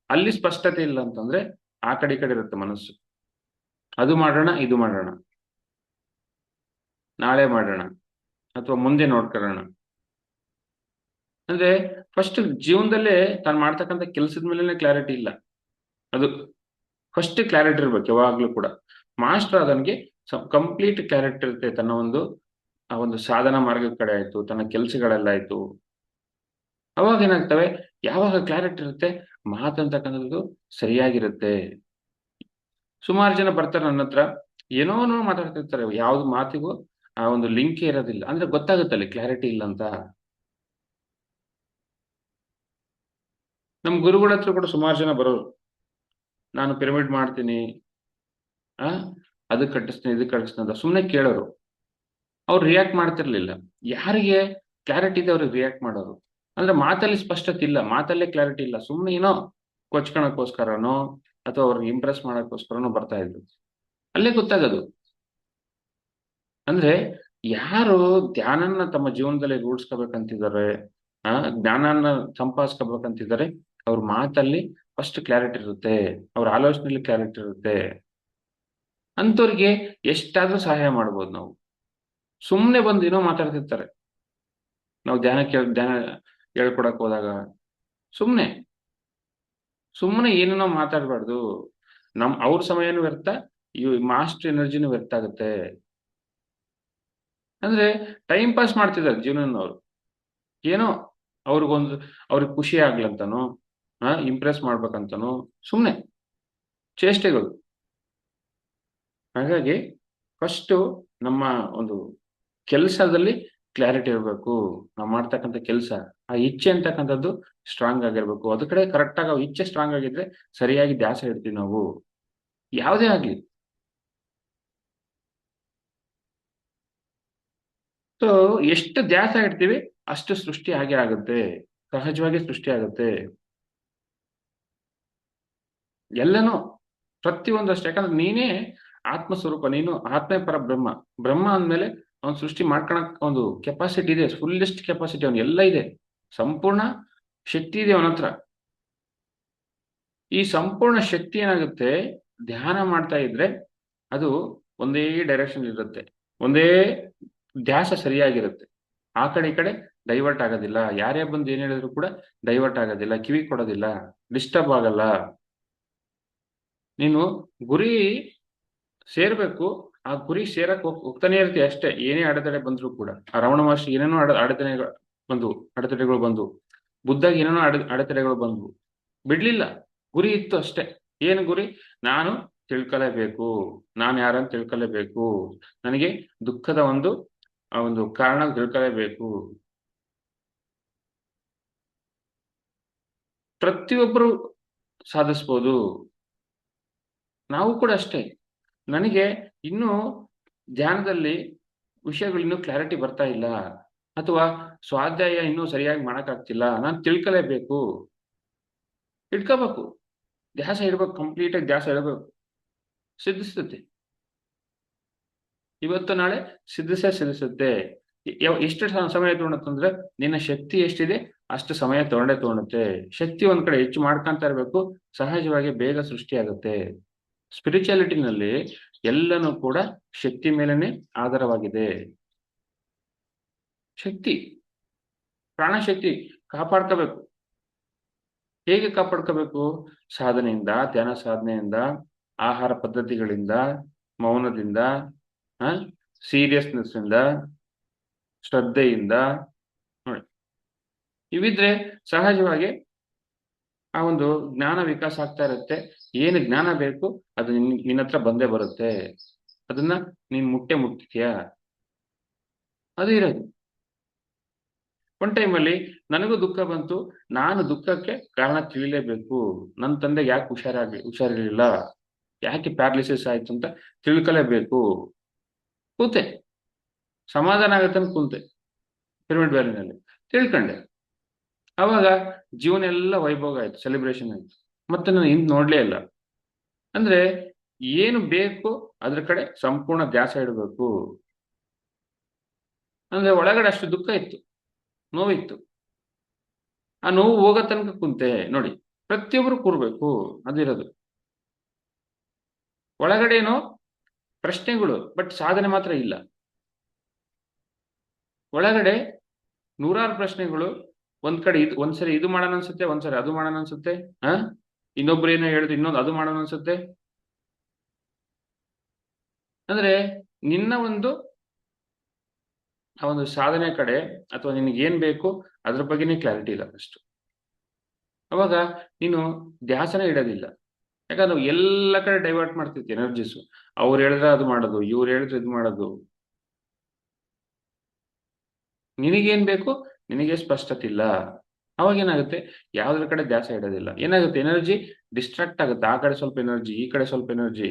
ಅಲ್ಲಿ ಸ್ಪಷ್ಟತೆ ಇಲ್ಲ ಅಂತಂದ್ರೆ ಆ ಕಡೆ ಈ ಕಡೆ ಇರುತ್ತೆ ಮನಸ್ಸು. ಅದು ಮಾಡೋಣ, ಇದು ಮಾಡೋಣ, ನಾಳೆ ಮಾಡೋಣ, ಅಥವಾ ಮುಂದೆ ನೋಡ್ಕೊಳ್ಳೋಣ. ಅಂದ್ರೆ ಫಸ್ಟ್ ಜೀವನದಲ್ಲೇ ತಾನು ಮಾಡ್ತಕ್ಕಂಥ ಕೆಲಸದ ಮೇಲೆ ಕ್ಲಾರಿಟಿ ಇಲ್ಲ. ಅದು ಫಸ್ಟ್ ಕ್ಲಾರಿಟಿ ಇರ್ಬೇಕು ಯಾವಾಗ್ಲೂ ಕೂಡ. ಮಾಸ್ಟರ್ ಅದನ್ಗೆ ಕಂಪ್ಲೀಟ್ ಕ್ಲಾರಿಟಿ ಇರುತ್ತೆ. ತನ್ನ ಆ ಒಂದು ಸಾಧನಾ ಮಾರ್ಗದ ಕಡೆ ಆಯ್ತು, ತನ್ನ ಕೆಲಸಗಳೆಲ್ಲ ಆಯ್ತು. ಅವಾಗ ಏನಾಗ್ತವೆ, ಯಾವಾಗ ಕ್ಲಾರಿಟಿ ಇರುತ್ತೆ, ಮಾತಂತಕ್ಕಂಥದ್ದು ಸರಿಯಾಗಿರುತ್ತೆ. ಸುಮಾರು ಜನ ಬರ್ತಾರೆ ನನ್ನ ಹತ್ರ, ಏನೋ ಮಾತಾಡ್ತಿರ್ತಾರೆ, ಯಾವ್ದು ಮಾತಿಗೂ ಆ ಒಂದು ಲಿಂಕ್ ಇರೋದಿಲ್ಲ. ಅಂದ್ರೆ ಗೊತ್ತಾಗುತ್ತಲ್ಲಿ ಕ್ಲಾರಿಟಿ ಇಲ್ಲ ಅಂತ. ನಮ್ ಗುರುಗಳ ಹತ್ರ ಕೂಡ ಸುಮಾರು ಜನ ಬರೋರು, ನಾನು ಪಿರಮಿಡ್ ಮಾಡ್ತೀನಿ, ಅದಕ್ಕೆ ಕಟ್ಟಿಸ್ತೀನಿ, ಇದಕ್ಕೆ ಕಟ್ಟಿಸ್ತೀನಿ ಅಂತ ಸುಮ್ಮನೆ ಕೇಳೋರು. ಅವ್ರು ರಿಯಾಕ್ಟ್ ಮಾಡ್ತಿರ್ಲಿಲ್ಲ. ಯಾರಿಗೆ ಕ್ಲಾರಿಟಿ ಇದೆ ಅವ್ರಿಗೆ ರಿಯಾಕ್ಟ್ ಮಾಡೋರು. ಅಂದ್ರೆ ಮಾತಲ್ಲಿ ಸ್ಪಷ್ಟತೆ ಇಲ್ಲ, ಮಾತಲ್ಲೇ ಕ್ಲಾರಿಟಿ ಇಲ್ಲ. ಸುಮ್ಮನೆ ಏನೋ ಕೊಚ್ಕೊಳಕ್ಕೋಸ್ಕರನೋ ಅಥವಾ ಅವ್ರಿಗೆ ಇಂಪ್ರೆಸ್ ಮಾಡಕ್ಕೋಸ್ಕರನೂ ಬರ್ತಾ ಇದ್ರು. ಅಲ್ಲೇ ಗೊತ್ತಾಗೋದು. ಅಂದ್ರೆ ಯಾರು ಧ್ಯಾನನ್ನ ತಮ್ಮ ಜೀವನದಲ್ಲಿ ರೂಢಿಸ್ಕೋಬೇಕಂತಿದ್ದಾರೆ, ಜ್ಞಾನನ ಸಂಪಾದಿಸ್ಕೋಬೇಕಂತಿದ್ದಾರೆ, ಅವ್ರ ಮಾತಲ್ಲಿ ಫಸ್ಟ್ ಕ್ಲಾರಿಟಿ ಇರುತ್ತೆ, ಅವ್ರ ಆಲೋಚನೆಯಲ್ಲಿ ಕ್ಲಾರಿಟಿ ಇರುತ್ತೆ. ಅಂಥವ್ರಿಗೆ ಎಷ್ಟಾದ್ರೂ ಸಹಾಯ ಮಾಡ್ಬೋದು ನಾವು. ಸುಮ್ಮನೆ ಬಂದು ಏನೋ ಮಾತಾಡ್ತಿರ್ತಾರೆ. ನಾವು ಧ್ಯಾನ ಹೇಳ್ಕೊಡಕ್ ಹೋದಾಗ ಸುಮ್ಮನೆ ಸುಮ್ಮನೆ ಏನೇನೋ ಮಾತಾಡ್ಬಾರ್ದು. ಅವ್ರ ಸಮಯನೂ ವ್ಯರ್ಥ, ಈ ಮಾಸ್ಟರ್ ಎನರ್ಜಿನೂ ವ್ಯರ್ಥ ಆಗುತ್ತೆ. ಅಂದ್ರೆ ಟೈಮ್ ಪಾಸ್ ಮಾಡ್ತಿದ್ದಾರೆ ಜೀವನನವ್ರು. ಏನೋ ಅವ್ರಿಗೆ ಖುಷಿ ಆಗ್ಲಂತಾನೋ, ಇಂಪ್ರೆಸ್ ಮಾಡ್ಬೇಕಂತಾನೋ ಸುಮ್ಮನೆ ಚೇಷ್ಟೆಗಳು. ಹಾಗಾಗಿ ಫಸ್ಟು ನಮ್ಮ ಒಂದು ಕೆಲಸದಲ್ಲಿ ಕ್ಲಾರಿಟಿ ಇರಬೇಕು. ನಾವು ಮಾಡ್ತಕ್ಕಂಥ ಕೆಲಸ, ಆ ಇಚ್ಛೆ ಅಂತಕ್ಕಂಥದ್ದು ಸ್ಟ್ರಾಂಗ್ ಆಗಿರ್ಬೇಕು. ಅದ್ರ ಕಡೆ ಕರೆಕ್ಟ್ ಆಗಿ ಇಚ್ಛೆ ಸ್ಟ್ರಾಂಗ್ ಆಗಿದ್ರೆ ಸರಿಯಾಗಿ ಧ್ಯಾಸ ಇಡ್ತೀವಿ ನಾವು, ಯಾವುದೇ ಆಗ್ಲಿ. ಸೊ ಎಷ್ಟು ಧ್ಯಾಸ ಇಡ್ತೀವಿ ಅಷ್ಟು ಸೃಷ್ಟಿ ಆಗೇ ಆಗುತ್ತೆ, ಸಹಜವಾಗಿ ಸೃಷ್ಟಿ ಆಗುತ್ತೆ ಎಲ್ಲನೂ. ಪ್ರತಿಯೊಂದಷ್ಟು, ಯಾಕಂದ್ರೆ ನೀನೇ ಆತ್ಮ ಸ್ವರೂಪ, ನೀನು ಆತ್ಮೇ ಪರ ಬ್ರಹ್ಮ. ಬ್ರಹ್ಮ ಅಂದ್ಮೇಲೆ ಅವ್ನು ಸೃಷ್ಟಿ ಮಾಡ್ಕೊಳಕ್ ಒಂದು ಕೆಪಾಸಿಟಿ ಇದೆ, ಫುಲ್ಲೆಸ್ಟ್ ಕೆಪಾಸಿಟಿ ಅವನು ಎಲ್ಲ ಇದೆ, ಸಂಪೂರ್ಣ ಶಕ್ತಿ ಇದೆ ಅವನ ಹತ್ರ. ಈ ಸಂಪೂರ್ಣ ಶಕ್ತಿ ಏನಾಗುತ್ತೆ, ಧ್ಯಾನ ಮಾಡ್ತಾ ಇದ್ರೆ ಅದು ಒಂದೇ ಡೈರೆಕ್ಷನ್ ಇರುತ್ತೆ, ಒಂದೇ ಧ್ಯಾಸ ಸರಿಯಾಗಿರುತ್ತೆ. ಆ ಕಡೆ ಈ ಕಡೆ ಡೈವರ್ಟ್ ಆಗೋದಿಲ್ಲ. ಯಾರೇ ಬಂದು ಏನ್ ಹೇಳಿದ್ರು ಕೂಡ ಡೈವರ್ಟ್ ಆಗೋದಿಲ್ಲ, ಕಿವಿ ಕೊಡೋದಿಲ್ಲ, ಡಿಸ್ಟರ್ಬ್ ಆಗಲ್ಲ. ನೀನು ಗುರಿ ಸೇರ್ಬೇಕು, ಆ ಗುರಿ ಸೇರಕ್ ಹೋಗ್ತಾನೆ ಇರ್ತೀಯ ಅಷ್ಟೇ. ಏನೇ ಅಡೆತಡೆ ಬಂದ್ರು ಕೂಡ, ಆ ರಮಣ ಮಹರ್ಷಿ ಏನೇನೋ ಅಡೆತಡೆಗಳು ಬಂದು, ಬುದ್ಧಾಗ ಏನೇನೋ ಅಡೆತಡೆಗಳು ಬಂದ್ವು, ಬಿಡ್ಲಿಲ್ಲ. ಗುರಿ ಇತ್ತು ಅಷ್ಟೇ. ಏನು ಗುರಿ? ನಾನು ತಿಳ್ಕೊಲೇಬೇಕು, ನಾನು ಯಾರಂತ ತಿಳ್ಕೊಲೇಬೇಕು, ನನಗೆ ದುಃಖದ ಒಂದು ಕಾರಣ ತಿಳ್ಕೊಲೇಬೇಕು. ಪ್ರತಿಯೊಬ್ಬರು ಸಾಧಿಸ್ಬೋದು, ನಾವು ಕೂಡ ಅಷ್ಟೇ. ನನಗೆ ಇನ್ನೂ ಧ್ಯಾನದಲ್ಲಿ ವಿಷಯಗಳು ಇನ್ನೂ ಕ್ಲಾರಿಟಿ ಬರ್ತಾ ಇಲ್ಲ, ಅಥವಾ ಸ್ವಾಧ್ಯಾಯ ಇನ್ನೂ ಸರಿಯಾಗಿ ಮಾಡಕ್ಕಾಗ್ತಿಲ್ಲ, ನಾನು ತಿಳ್ಕೊಲೇಬೇಕು, ಇಟ್ಕೋಬೇಕು, ಧ್ಯಾಸ ಇಡ್ಬೇಕು, ಕಂಪ್ಲೀಟ್ ಆಗಿ ಧ್ಯಾಸ ಇಡಬೇಕು. ಸಿದ್ಧಿಸುತ್ತೆ, ಇವತ್ತು ನಾಳೆ ಸಿದ್ಧಿಸುತ್ತೆ. ಎಷ್ಟು ಸಮಯ ತಗೊಳುತ್ತಂದ್ರೆ, ನಿನ್ನ ಶಕ್ತಿ ಎಷ್ಟಿದೆ ಅಷ್ಟು ಸಮಯ ತಗೊಳುತ್ತೆ. ಶಕ್ತಿ ಒಂದ್ ಕಡೆ ಹೆಚ್ಚು ಮಾಡ್ಕೊಂತ ಇರ್ಬೇಕು, ಸಹಜವಾಗಿ ಬೇಗ ಸೃಷ್ಟಿ ಆಗುತ್ತೆ. ಸ್ಪಿರಿಚುಯಾಲಿಟಿನಲ್ಲಿ ಎಲ್ಲನೂ ಕೂಡ ಶಕ್ತಿ ಮೇಲೇನೆ ಆಧಾರವಾಗಿದೆ. ಶಕ್ತಿ, ಪ್ರಾಣಶಕ್ತಿ ಕಾಪಾಡ್ಕೋಬೇಕು. ಹೇಗೆ ಕಾಪಾಡ್ಕೋಬೇಕು? ಸಾಧನೆಯಿಂದ, ಧ್ಯಾನ ಸಾಧನೆಯಿಂದ, ಆಹಾರ ಪದ್ಧತಿಗಳಿಂದ, ಮೌನದಿಂದ, ಸೀರಿಯಸ್ನೆಸ್ ಇಂದ, ಶ್ರದ್ಧೆಯಿಂದ ನೋಡಿ, ಇವಿದ್ರೆ ಸಹಜವಾಗಿ ಆ ಒಂದು ಜ್ಞಾನ ವಿಕಾಸ ಆಗ್ತಾ ಇರುತ್ತೆ. ಏನು ಜ್ಞಾನ ಬೇಕು ಅದು ನಿನ್ನ ಹತ್ರ ಬಂದೇ ಬರುತ್ತೆ. ಅದನ್ನ ನೀನ್ ಮುಟ್ತೀಯ, ಅದು ಇರೋದು. ಒಂದ್ ಟೈಮಲ್ಲಿ ನನಗೂ ದುಃಖ ಬಂತು, ನಾನು ದುಃಖಕ್ಕೆ ಕಾರಣ ತಿಳಿಲೇಬೇಕು. ನನ್ನ ತಂದೆಗೆ ಯಾಕೆ ಹುಷಾರಿರ್ಲಿಲ್ಲ, ಯಾಕೆ ಪ್ಯಾರಾಲಿಸಿಸ್ ಆಯ್ತು ಅಂತ ತಿಳ್ಕೊಲೇಬೇಕು. ಕೂತೆ, ಸಮಾಧಾನ ಆಗತ್ತೆ ಅಂತ ಕುಂತೆ ಪಿರಮಿಡ್ ವ್ಯಾಲಿನಲ್ಲಿ, ತಿಳ್ಕೊಂಡೆ. ಅವಾಗ ಜೀವನ ಎಲ್ಲ ವೈಭೋಗ ಆಯ್ತು, ಸೆಲೆಬ್ರೇಷನ್ ಆಯ್ತು. ಮತ್ತೆ ನಾನು ಹಿಂದ್ ನೋಡ್ಲೇ ಇಲ್ಲ. ಅಂದ್ರೆ ಏನು ಬೇಕು ಅದ್ರ ಕಡೆ ಸಂಪೂರ್ಣ ಧ್ಯಾಸ ಇಡಬೇಕು. ಅಂದ್ರೆ ಒಳಗಡೆ ಅಷ್ಟು ದುಃಖ ಇತ್ತು, ನೋವಿತ್ತು, ಆ ನೋವು ಹೋಗೋ ತನಕ ಕುಂತೆ ನೋಡಿ. ಪ್ರತಿಯೊಬ್ರು ಕೂರ್ಬೇಕು, ಅದಿರೋದು. ಒಳಗಡೆ ಏನೋ ಪ್ರಶ್ನೆಗಳು, ಬಟ್ ಸಾಧನೆ ಮಾತ್ರ ಇಲ್ಲ. ಒಳಗಡೆ ನೂರಾರು ಪ್ರಶ್ನೆಗಳು. ಒಂದ್ ಕಡೆ ಒಂದ್ಸರಿ ಇದು ಮಾಡೋಣ ಅನ್ಸುತ್ತೆ, ಒಂದ್ಸರಿ ಅದು ಮಾಡೋಣ ಅನ್ಸುತ್ತೆ, ಇನ್ನೊಬ್ರು ಏನೋ ಹೇಳಿದ್ರು ಇನ್ನೊಂದು ಅದು ಮಾಡೋಣ ಅನ್ಸುತ್ತೆ. ಅಂದ್ರೆ ನಿನ್ನ ಆ ಒಂದು ಸಾಧನೆ ಕಡೆ, ಅಥವಾ ನಿನಗೆ ಏನ್ ಬೇಕು ಅದ್ರ ಬಗ್ಗೆನೇ ಕ್ಲಾರಿಟಿ ಇಲ್ಲ ಫಸ್ಟ್. ಅವಾಗ ನೀನು ಧ್ಯಾಸನ ಇಡೋದಿಲ್ಲ. ಯಾಕಂದ್ರೆ ಎಲ್ಲ ಕಡೆ ಡೈವರ್ಟ್ ಮಾಡ್ತಿರ್ತಿ ಎನರ್ಜೀಸು. ಅವ್ರು ಹೇಳಿದ್ರೆ ಅದು ಮಾಡೋದು, ಇವ್ರು ಹೇಳಿದ್ರೆ ಇದು ಮಾಡೋದು. ನಿನಗೇನ್ ಬೇಕು ನಿನಗೆ ಸ್ಪಷ್ಟತೆ ಇಲ್ಲ. ಅವಾಗ ಏನಾಗುತ್ತೆ, ಯಾವ್ದ್ರ ಕಡೆ ಧ್ಯಾಸ ಇಡೋದಿಲ್ಲ. ಏನಾಗುತ್ತೆ, ಎನರ್ಜಿ ಡಿಸ್ಟ್ರಾಕ್ಟ್ ಆಗುತ್ತೆ. ಆ ಕಡೆ ಸ್ವಲ್ಪ ಎನರ್ಜಿ, ಈ ಕಡೆ ಸ್ವಲ್ಪ ಎನರ್ಜಿ,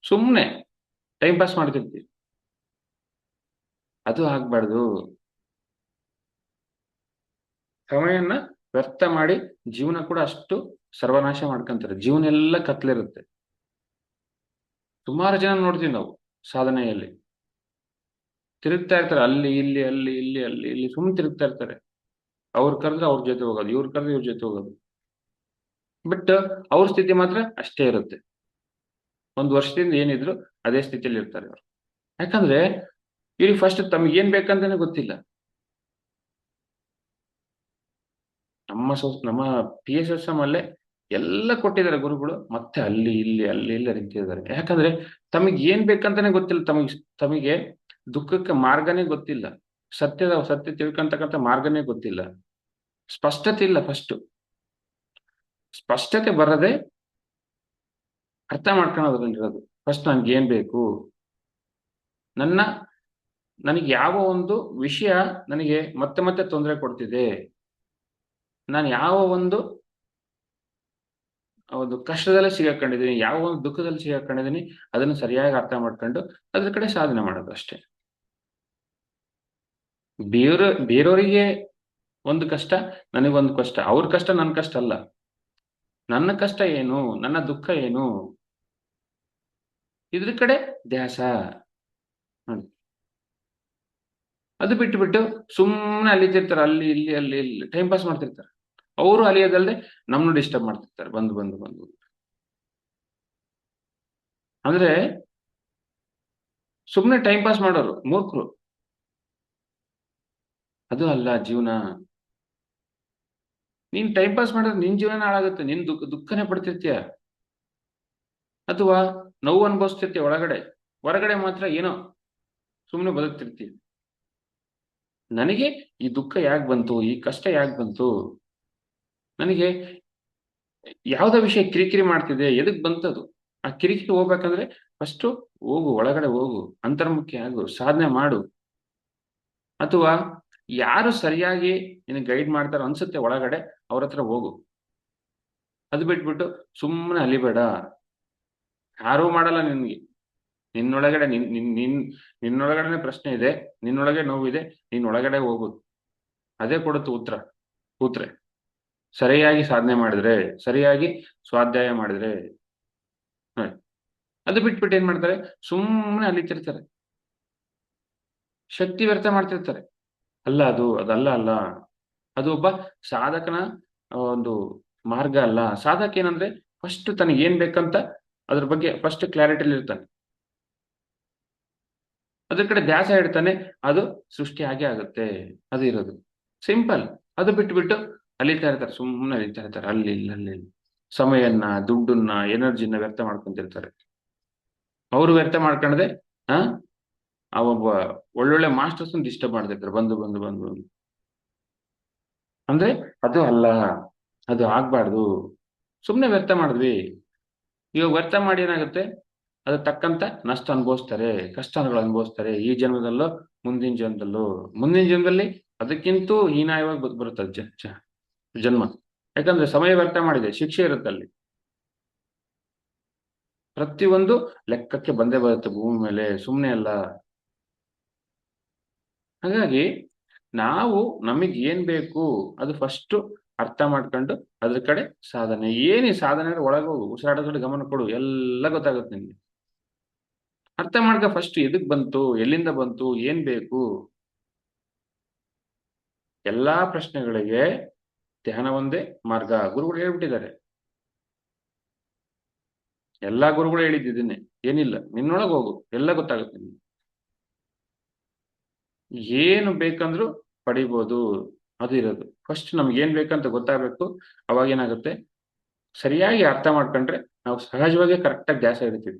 ಸುಮ್ಮನೆ ಟೈಮ್ ಪಾಸ್ ಮಾಡ್ತಿರ್ತೀವಿ. ಅದು ಆಗ್ಬಾರ್ದು. ಸಮಯನ ವ್ಯರ್ಥ ಮಾಡಿ ಜೀವನ ಕೂಡ ಅಷ್ಟು ಸರ್ವನಾಶ ಮಾಡ್ಕೊಂತಾರೆ. ಜೀವನ ಎಲ್ಲ ಕತ್ಲಿರುತ್ತೆ. ಸುಮಾರು ಜನ ನೋಡ್ತೀವಿ ನಾವು ಸಾಧನೆಯಲ್ಲಿ ತಿರುಗ್ತಾ ಇರ್ತಾರೆ, ಅಲ್ಲಿ ಇಲ್ಲಿ ಅಲ್ಲಿ ಇಲ್ಲಿ ಅಲ್ಲಿ ಇಲ್ಲಿ ಸುಮ್ಮನೆ ತಿರುಗ್ತಾ ಇರ್ತಾರೆ. ಅವ್ರು ಕರೆದ್ರೆ ಅವ್ರ ಜೊತೆ ಹೋಗೋದು, ಇವ್ರು ಕರೆದ್ರೆ ಇವ್ರ ಜೊತೆ ಹೋಗೋದು. ಬಟ್ ಅವ್ರ ಸ್ಥಿತಿ ಮಾತ್ರ ಅಷ್ಟೇ ಇರುತ್ತೆ. ಒಂದು ವರ್ಷದಿಂದ ಏನಿದ್ರು ಅದೇ ಸ್ಥಿತಿಯಲ್ಲಿ ಇರ್ತಾರೆ ಅವರು. ಯಾಕಂದ್ರೆ ಇವ್ರಿಗೆ ಫಸ್ಟ್ ತಮ್ಗೆ ಏನ್ ಬೇಕಂತಾನೆ ಗೊತ್ತಿಲ್ಲ. ನಮ್ಮ PSSM ಅಲ್ಲೇ ಎಲ್ಲ ಕೊಟ್ಟಿದ್ದಾರೆ ಗುರುಗಳು, ಮತ್ತೆ ಅಲ್ಲಿ ಇಲ್ಲಿ ಅಲ್ಲಿ ಇಲ್ಲಿ ನಿಂತಿದ್ದಾರೆ. ಯಾಕಂದ್ರೆ ತಮಗೆ ಏನ್ ಬೇಕಂತಾನೆ ಗೊತ್ತಿಲ್ಲ. ತಮಗೆ ದುಃಖಕ್ಕೆ ಮಾರ್ಗನೇ ಗೊತ್ತಿಲ್ಲ. ಸತ್ಯ ತಿಳ್ಕೊಂತಕ್ಕಂಥ ಮಾರ್ಗನೇ ಗೊತ್ತಿಲ್ಲ. ಸ್ಪಷ್ಟತೆ ಇಲ್ಲ. ಸ್ಪಷ್ಟತೆ ಬರದೆ ಅರ್ಥ ಮಾಡ್ಕೊಳ್ಳೋದ್ರಲ್ಲಿರೋದು. ಫಸ್ಟ್ ನನ್ಗೆ ಏನ್ ಬೇಕು, ನನಗೆ ಯಾವ ಒಂದು ವಿಷಯ ನನಗೆ ಮತ್ತೆ ಮತ್ತೆ ತೊಂದರೆ ಕೊಡ್ತಿದೆ, ನಾನು ಯಾವ ಒಂದು ಕಷ್ಟದಲ್ಲಿ ಸಿಗಾಕೊಂಡಿದ್ದೀನಿ, ಯಾವ ಒಂದು ದುಃಖದಲ್ಲಿ ಸಿಗಾಕೊಂಡಿದ್ದೀನಿ, ಅದನ್ನು ಸರಿಯಾಗಿ ಅರ್ಥ ಮಾಡ್ಕೊಂಡು ಅದ್ರ ಕಡೆ ಸಾಧನೆ ಮಾಡೋದು ಅಷ್ಟೇ. ಬೇರೆಯವರಿಗೆ ಒಂದು ಕಷ್ಟ, ನನಗೊಂದು ಕಷ್ಟ. ಅವ್ರ ಕಷ್ಟ ನನ್ನ ಕಷ್ಟ ಅಲ್ಲ. ನನ್ನ ಕಷ್ಟ ಏನು, ನನ್ನ ದುಃಖ ಏನು, ಇದ್ರ ಕಡೆ ಧ್ಯಾಸ. ಅದು ಬಿಟ್ಟು ಸುಮ್ಮನೆ ಅಲಿತಿರ್ತಾರೆ, ಅಲ್ಲಿ ಇಲ್ಲಿ ಅಲ್ಲಿ ಇಲ್ಲಿ ಟೈಮ್ ಪಾಸ್ ಮಾಡ್ತಿರ್ತಾರೆ. ಅವರು ಅಲಿಯೋದಲ್ಲದೆ ನಮ್ಮನ್ನು ಡಿಸ್ಟರ್ಬ್ ಮಾಡ್ತಿರ್ತಾರೆ ಬಂದು ಬಂದು ಬಂದು. ಅಂದ್ರೆ ಸುಮ್ಮನೆ ಟೈಮ್ ಪಾಸ್ ಮಾಡೋರು ಮೂರ್ಖರು. ಅದು ಅಲ್ಲ ಜೀವನ. ನೀನ್ ಟೈಮ್ ಪಾಸ್ ಮಾಡಿದ್ರೆ ನಿನ್ ಜೀವನ ಹಾಳಾಗುತ್ತೆ. ನಿನ್ ದುಃಖನೇ ಪಡ್ತಿರ್ತೀಯ, ಅಥವಾ ನೋವು ಅನುಭವಿಸ್ತಿರ್ತೀಯ ಒಳಗಡೆ. ಹೊರಗಡೆ ಮಾತ್ರ ಏನೋ ಸುಮ್ಮನೆ ಬದುಕ್ತಿರ್ತೀಯ. ನನಗೆ ಈ ದುಃಖ ಯಾಕೆ ಬಂತು, ಈ ಕಷ್ಟ ಯಾಕೆ ಬಂತು, ನನಗೆ ಯಾವ್ದೋ ವಿಷಯ ಕಿರಿಕಿರಿ ಮಾಡ್ತಿದೆ, ಎದಕ್ ಬಂತದು? ಆ ಕಿರಿಕಿರಿ ಹೋಗ್ಬೇಕಂದ್ರೆ ಫಸ್ಟ್ ಹೋಗು, ಒಳಗಡೆ ಹೋಗು, ಅಂತರ್ಮುಖಿ ಆಗು, ಸಾಧನೆ ಮಾಡು. ಅಥವಾ ಯಾರು ಸರಿಯಾಗಿ ನಿನಗೆ ಗೈಡ್ ಮಾಡ್ತಾರೋ ಅನ್ಸುತ್ತೆ ಒಳಗಡೆ, ಅವ್ರ ಹತ್ರ ಹೋಗು. ಅದು ಬಿಟ್ಬಿಟ್ಟು ಸುಮ್ಮನೆ ಅಲಿಬೇಡ. ಯಾರೂ ಮಾಡಲ್ಲ ನಿನ್ಗೆ. ನಿನ್ನೊಳಗಡೆ ನಿನ್ನೊಳಗಡೆನೆ ಪ್ರಶ್ನೆ ಇದೆ, ನಿನ್ನೊಳಗೆ ನೋವಿದೆ, ಒಳಗಡೆ ಹೋಗುದು. ಅದೇ ಕೊಡುತ್ತೆ ಉತ್ತರ. ಸರಿಯಾಗಿ ಸಾಧನೆ ಮಾಡಿದ್ರೆ, ಸರಿಯಾಗಿ ಸ್ವಾಧ್ಯಾಯ ಮಾಡಿದ್ರೆ. ಅದು ಬಿಟ್ಬಿಟ್ಟು ಏನ್ ಮಾಡ್ತಾರೆ, ಸುಮ್ಮನೆ ಅಲಿತಿರ್ತಾರೆ, ಶಕ್ತಿ ವ್ಯರ್ಥ ಮಾಡ್ತಿರ್ತಾರೆ. ಅದಲ್ಲ ಅಲ್ಲ. ಅದು ಒಬ್ಬ ಸಾಧಕನ ಒಂದು ಮಾರ್ಗ ಅಲ್ಲ. ಸಾಧಕ ಏನಂದ್ರೆ ಫಸ್ಟ್ ತನಗೆ ಏನ್ ಬೇಕಂತ ಅದ್ರ ಬಗ್ಗೆ ಫಸ್ಟ್ ಕ್ಲಾರಿಟಿಲಿ ಇರ್ತಾನೆ, ಅದ್ರ ಕಡೆ ಧ್ಯಾಸ ಇಡ್ತಾನೆ, ಅದು ಸೃಷ್ಟಿ ಆಗೇ ಆಗುತ್ತೆ. ಅದು ಇರೋದು ಸಿಂಪಲ್. ಅದು ಬಿಟ್ಟು ಅಲಿತಾ ಇರ್ತಾರೆ, ಸುಮ್ಮನೆ ಅಲಿತಾ ಇರ್ತಾರೆ, ಅಲ್ಲಿ ಅಲ್ಲಿ ಸಮಯನ್ನ, ದುಡ್ಡನ್ನ, ಎನರ್ಜಿನ ವ್ಯರ್ಥ ಮಾಡ್ಕೊಂತಿರ್ತಾರೆ. ಅವರು ವ್ಯರ್ಥ ಮಾಡ್ಕೊಂಡ್ರೆ ಆ ಒಬ್ಬ ಒಳ್ಳೊಳ್ಳೆ ಮಾಸ್ಟರ್ಸ್ ಡಿಸ್ಟರ್ಬ್ ಮಾಡ್ತಿರ್ತಾರೆ ಬಂದು ಬಂದು ಬಂದು. ಅಂದ್ರೆ ಅದು ಅಲ್ಲ, ಅದು ಆಗ್ಬಾರ್ದು. ಸುಮ್ಮನೆ ವ್ಯರ್ಥ ಮಾಡಿದ್ವಿ. ಇವಾಗ ವ್ಯರ್ಥ ಮಾಡಿ ಏನಾಗುತ್ತೆ, ಅದು ತಕ್ಕಂತ ನಷ್ಟ ಅನುಭವಿಸ್ತಾರೆ, ಕಷ್ಟಗಳು ಅನುಭವಿಸ್ತಾರೆ. ಈ ಜನ್ಮದಲ್ಲೋ ಮುಂದಿನ ಜನ್ಮದಲ್ಲಿ ಅದಕ್ಕಿಂತೂ ಹೀನಾಯವಾಗಿ ಬರುತ್ತೆ ಜನ್ಮ. ಯಾಕಂದ್ರೆ ಸಮಯ ವ್ಯರ್ಥ ಮಾಡಿದೆ, ಶಿಕ್ಷೆ ಇರುತ್ತೆ ಅಲ್ಲಿ. ಪ್ರತಿಯೊಂದು ಲೆಕ್ಕಕ್ಕೆ ಬಂದೇ ಬರುತ್ತೆ ಭೂಮಿ ಮೇಲೆ, ಸುಮ್ಮನೆ ಅಲ್ಲ. ಹಾಗಾಗಿ ನಾವು ನಮಗೆ ಏನ್ ಬೇಕು ಅದು ಫಸ್ಟ್ ಅರ್ಥ ಮಾಡ್ಕೊಂಡು ಅದ್ರ ಕಡೆ ಸಾಧನೆ. ಈ ಸಾಧನೆ ಅಂದ್ರೆ ಒಳಗೋಗು, ಉಸಿರಾಟದ ಕಡೆ ಗಮನ ಕೊಡು, ಎಲ್ಲ ಗೊತ್ತಾಗುತ್ತೆ ನಿಮ್ಗೆ. ಅರ್ಥ ಮಾಡ್ಕ ಫಸ್ಟ್ ಎದಕ್ ಬಂತು, ಎಲ್ಲಿಂದ ಬಂತು, ಏನ್ ಬೇಕು. ಎಲ್ಲಾ ಪ್ರಶ್ನೆಗಳಿಗೆ ಧ್ಯಾನ ಒಂದೇ ಮಾರ್ಗ. ಗುರುಗಳು ಹೇಳ್ಬಿಟ್ಟಿದ್ದಾರೆ, ಎಲ್ಲಾ ಗುರುಗಳು ಹೇಳಿದ್ದೀನಿ. ಏನಿಲ್ಲ, ನಿನ್ನೊಳಗೆ ಹೋಗು, ಎಲ್ಲ ಗೊತ್ತಾಗುತ್ತೆ ನಿಮ್ಗೆ. ಏನು ಬೇಕಂದ್ರೂ ಪಡಿಬೋದು, ಅದು ಇರೋದು. ಫಸ್ಟ್ ನಮ್ಗೆ ಏನ್ ಬೇಕಂತ ಗೊತ್ತಾಗಬೇಕು. ಅವಾಗ ಏನಾಗುತ್ತೆ, ಸರಿಯಾಗಿ ಅರ್ಥ ಮಾಡ್ಕೊಂಡ್ರೆ ನಾವು ಸಹಜವಾಗಿ ಕರೆಕ್ಟಾಗಿ ಧ್ಯಾಸ ಇಡ್ತೀವಿ.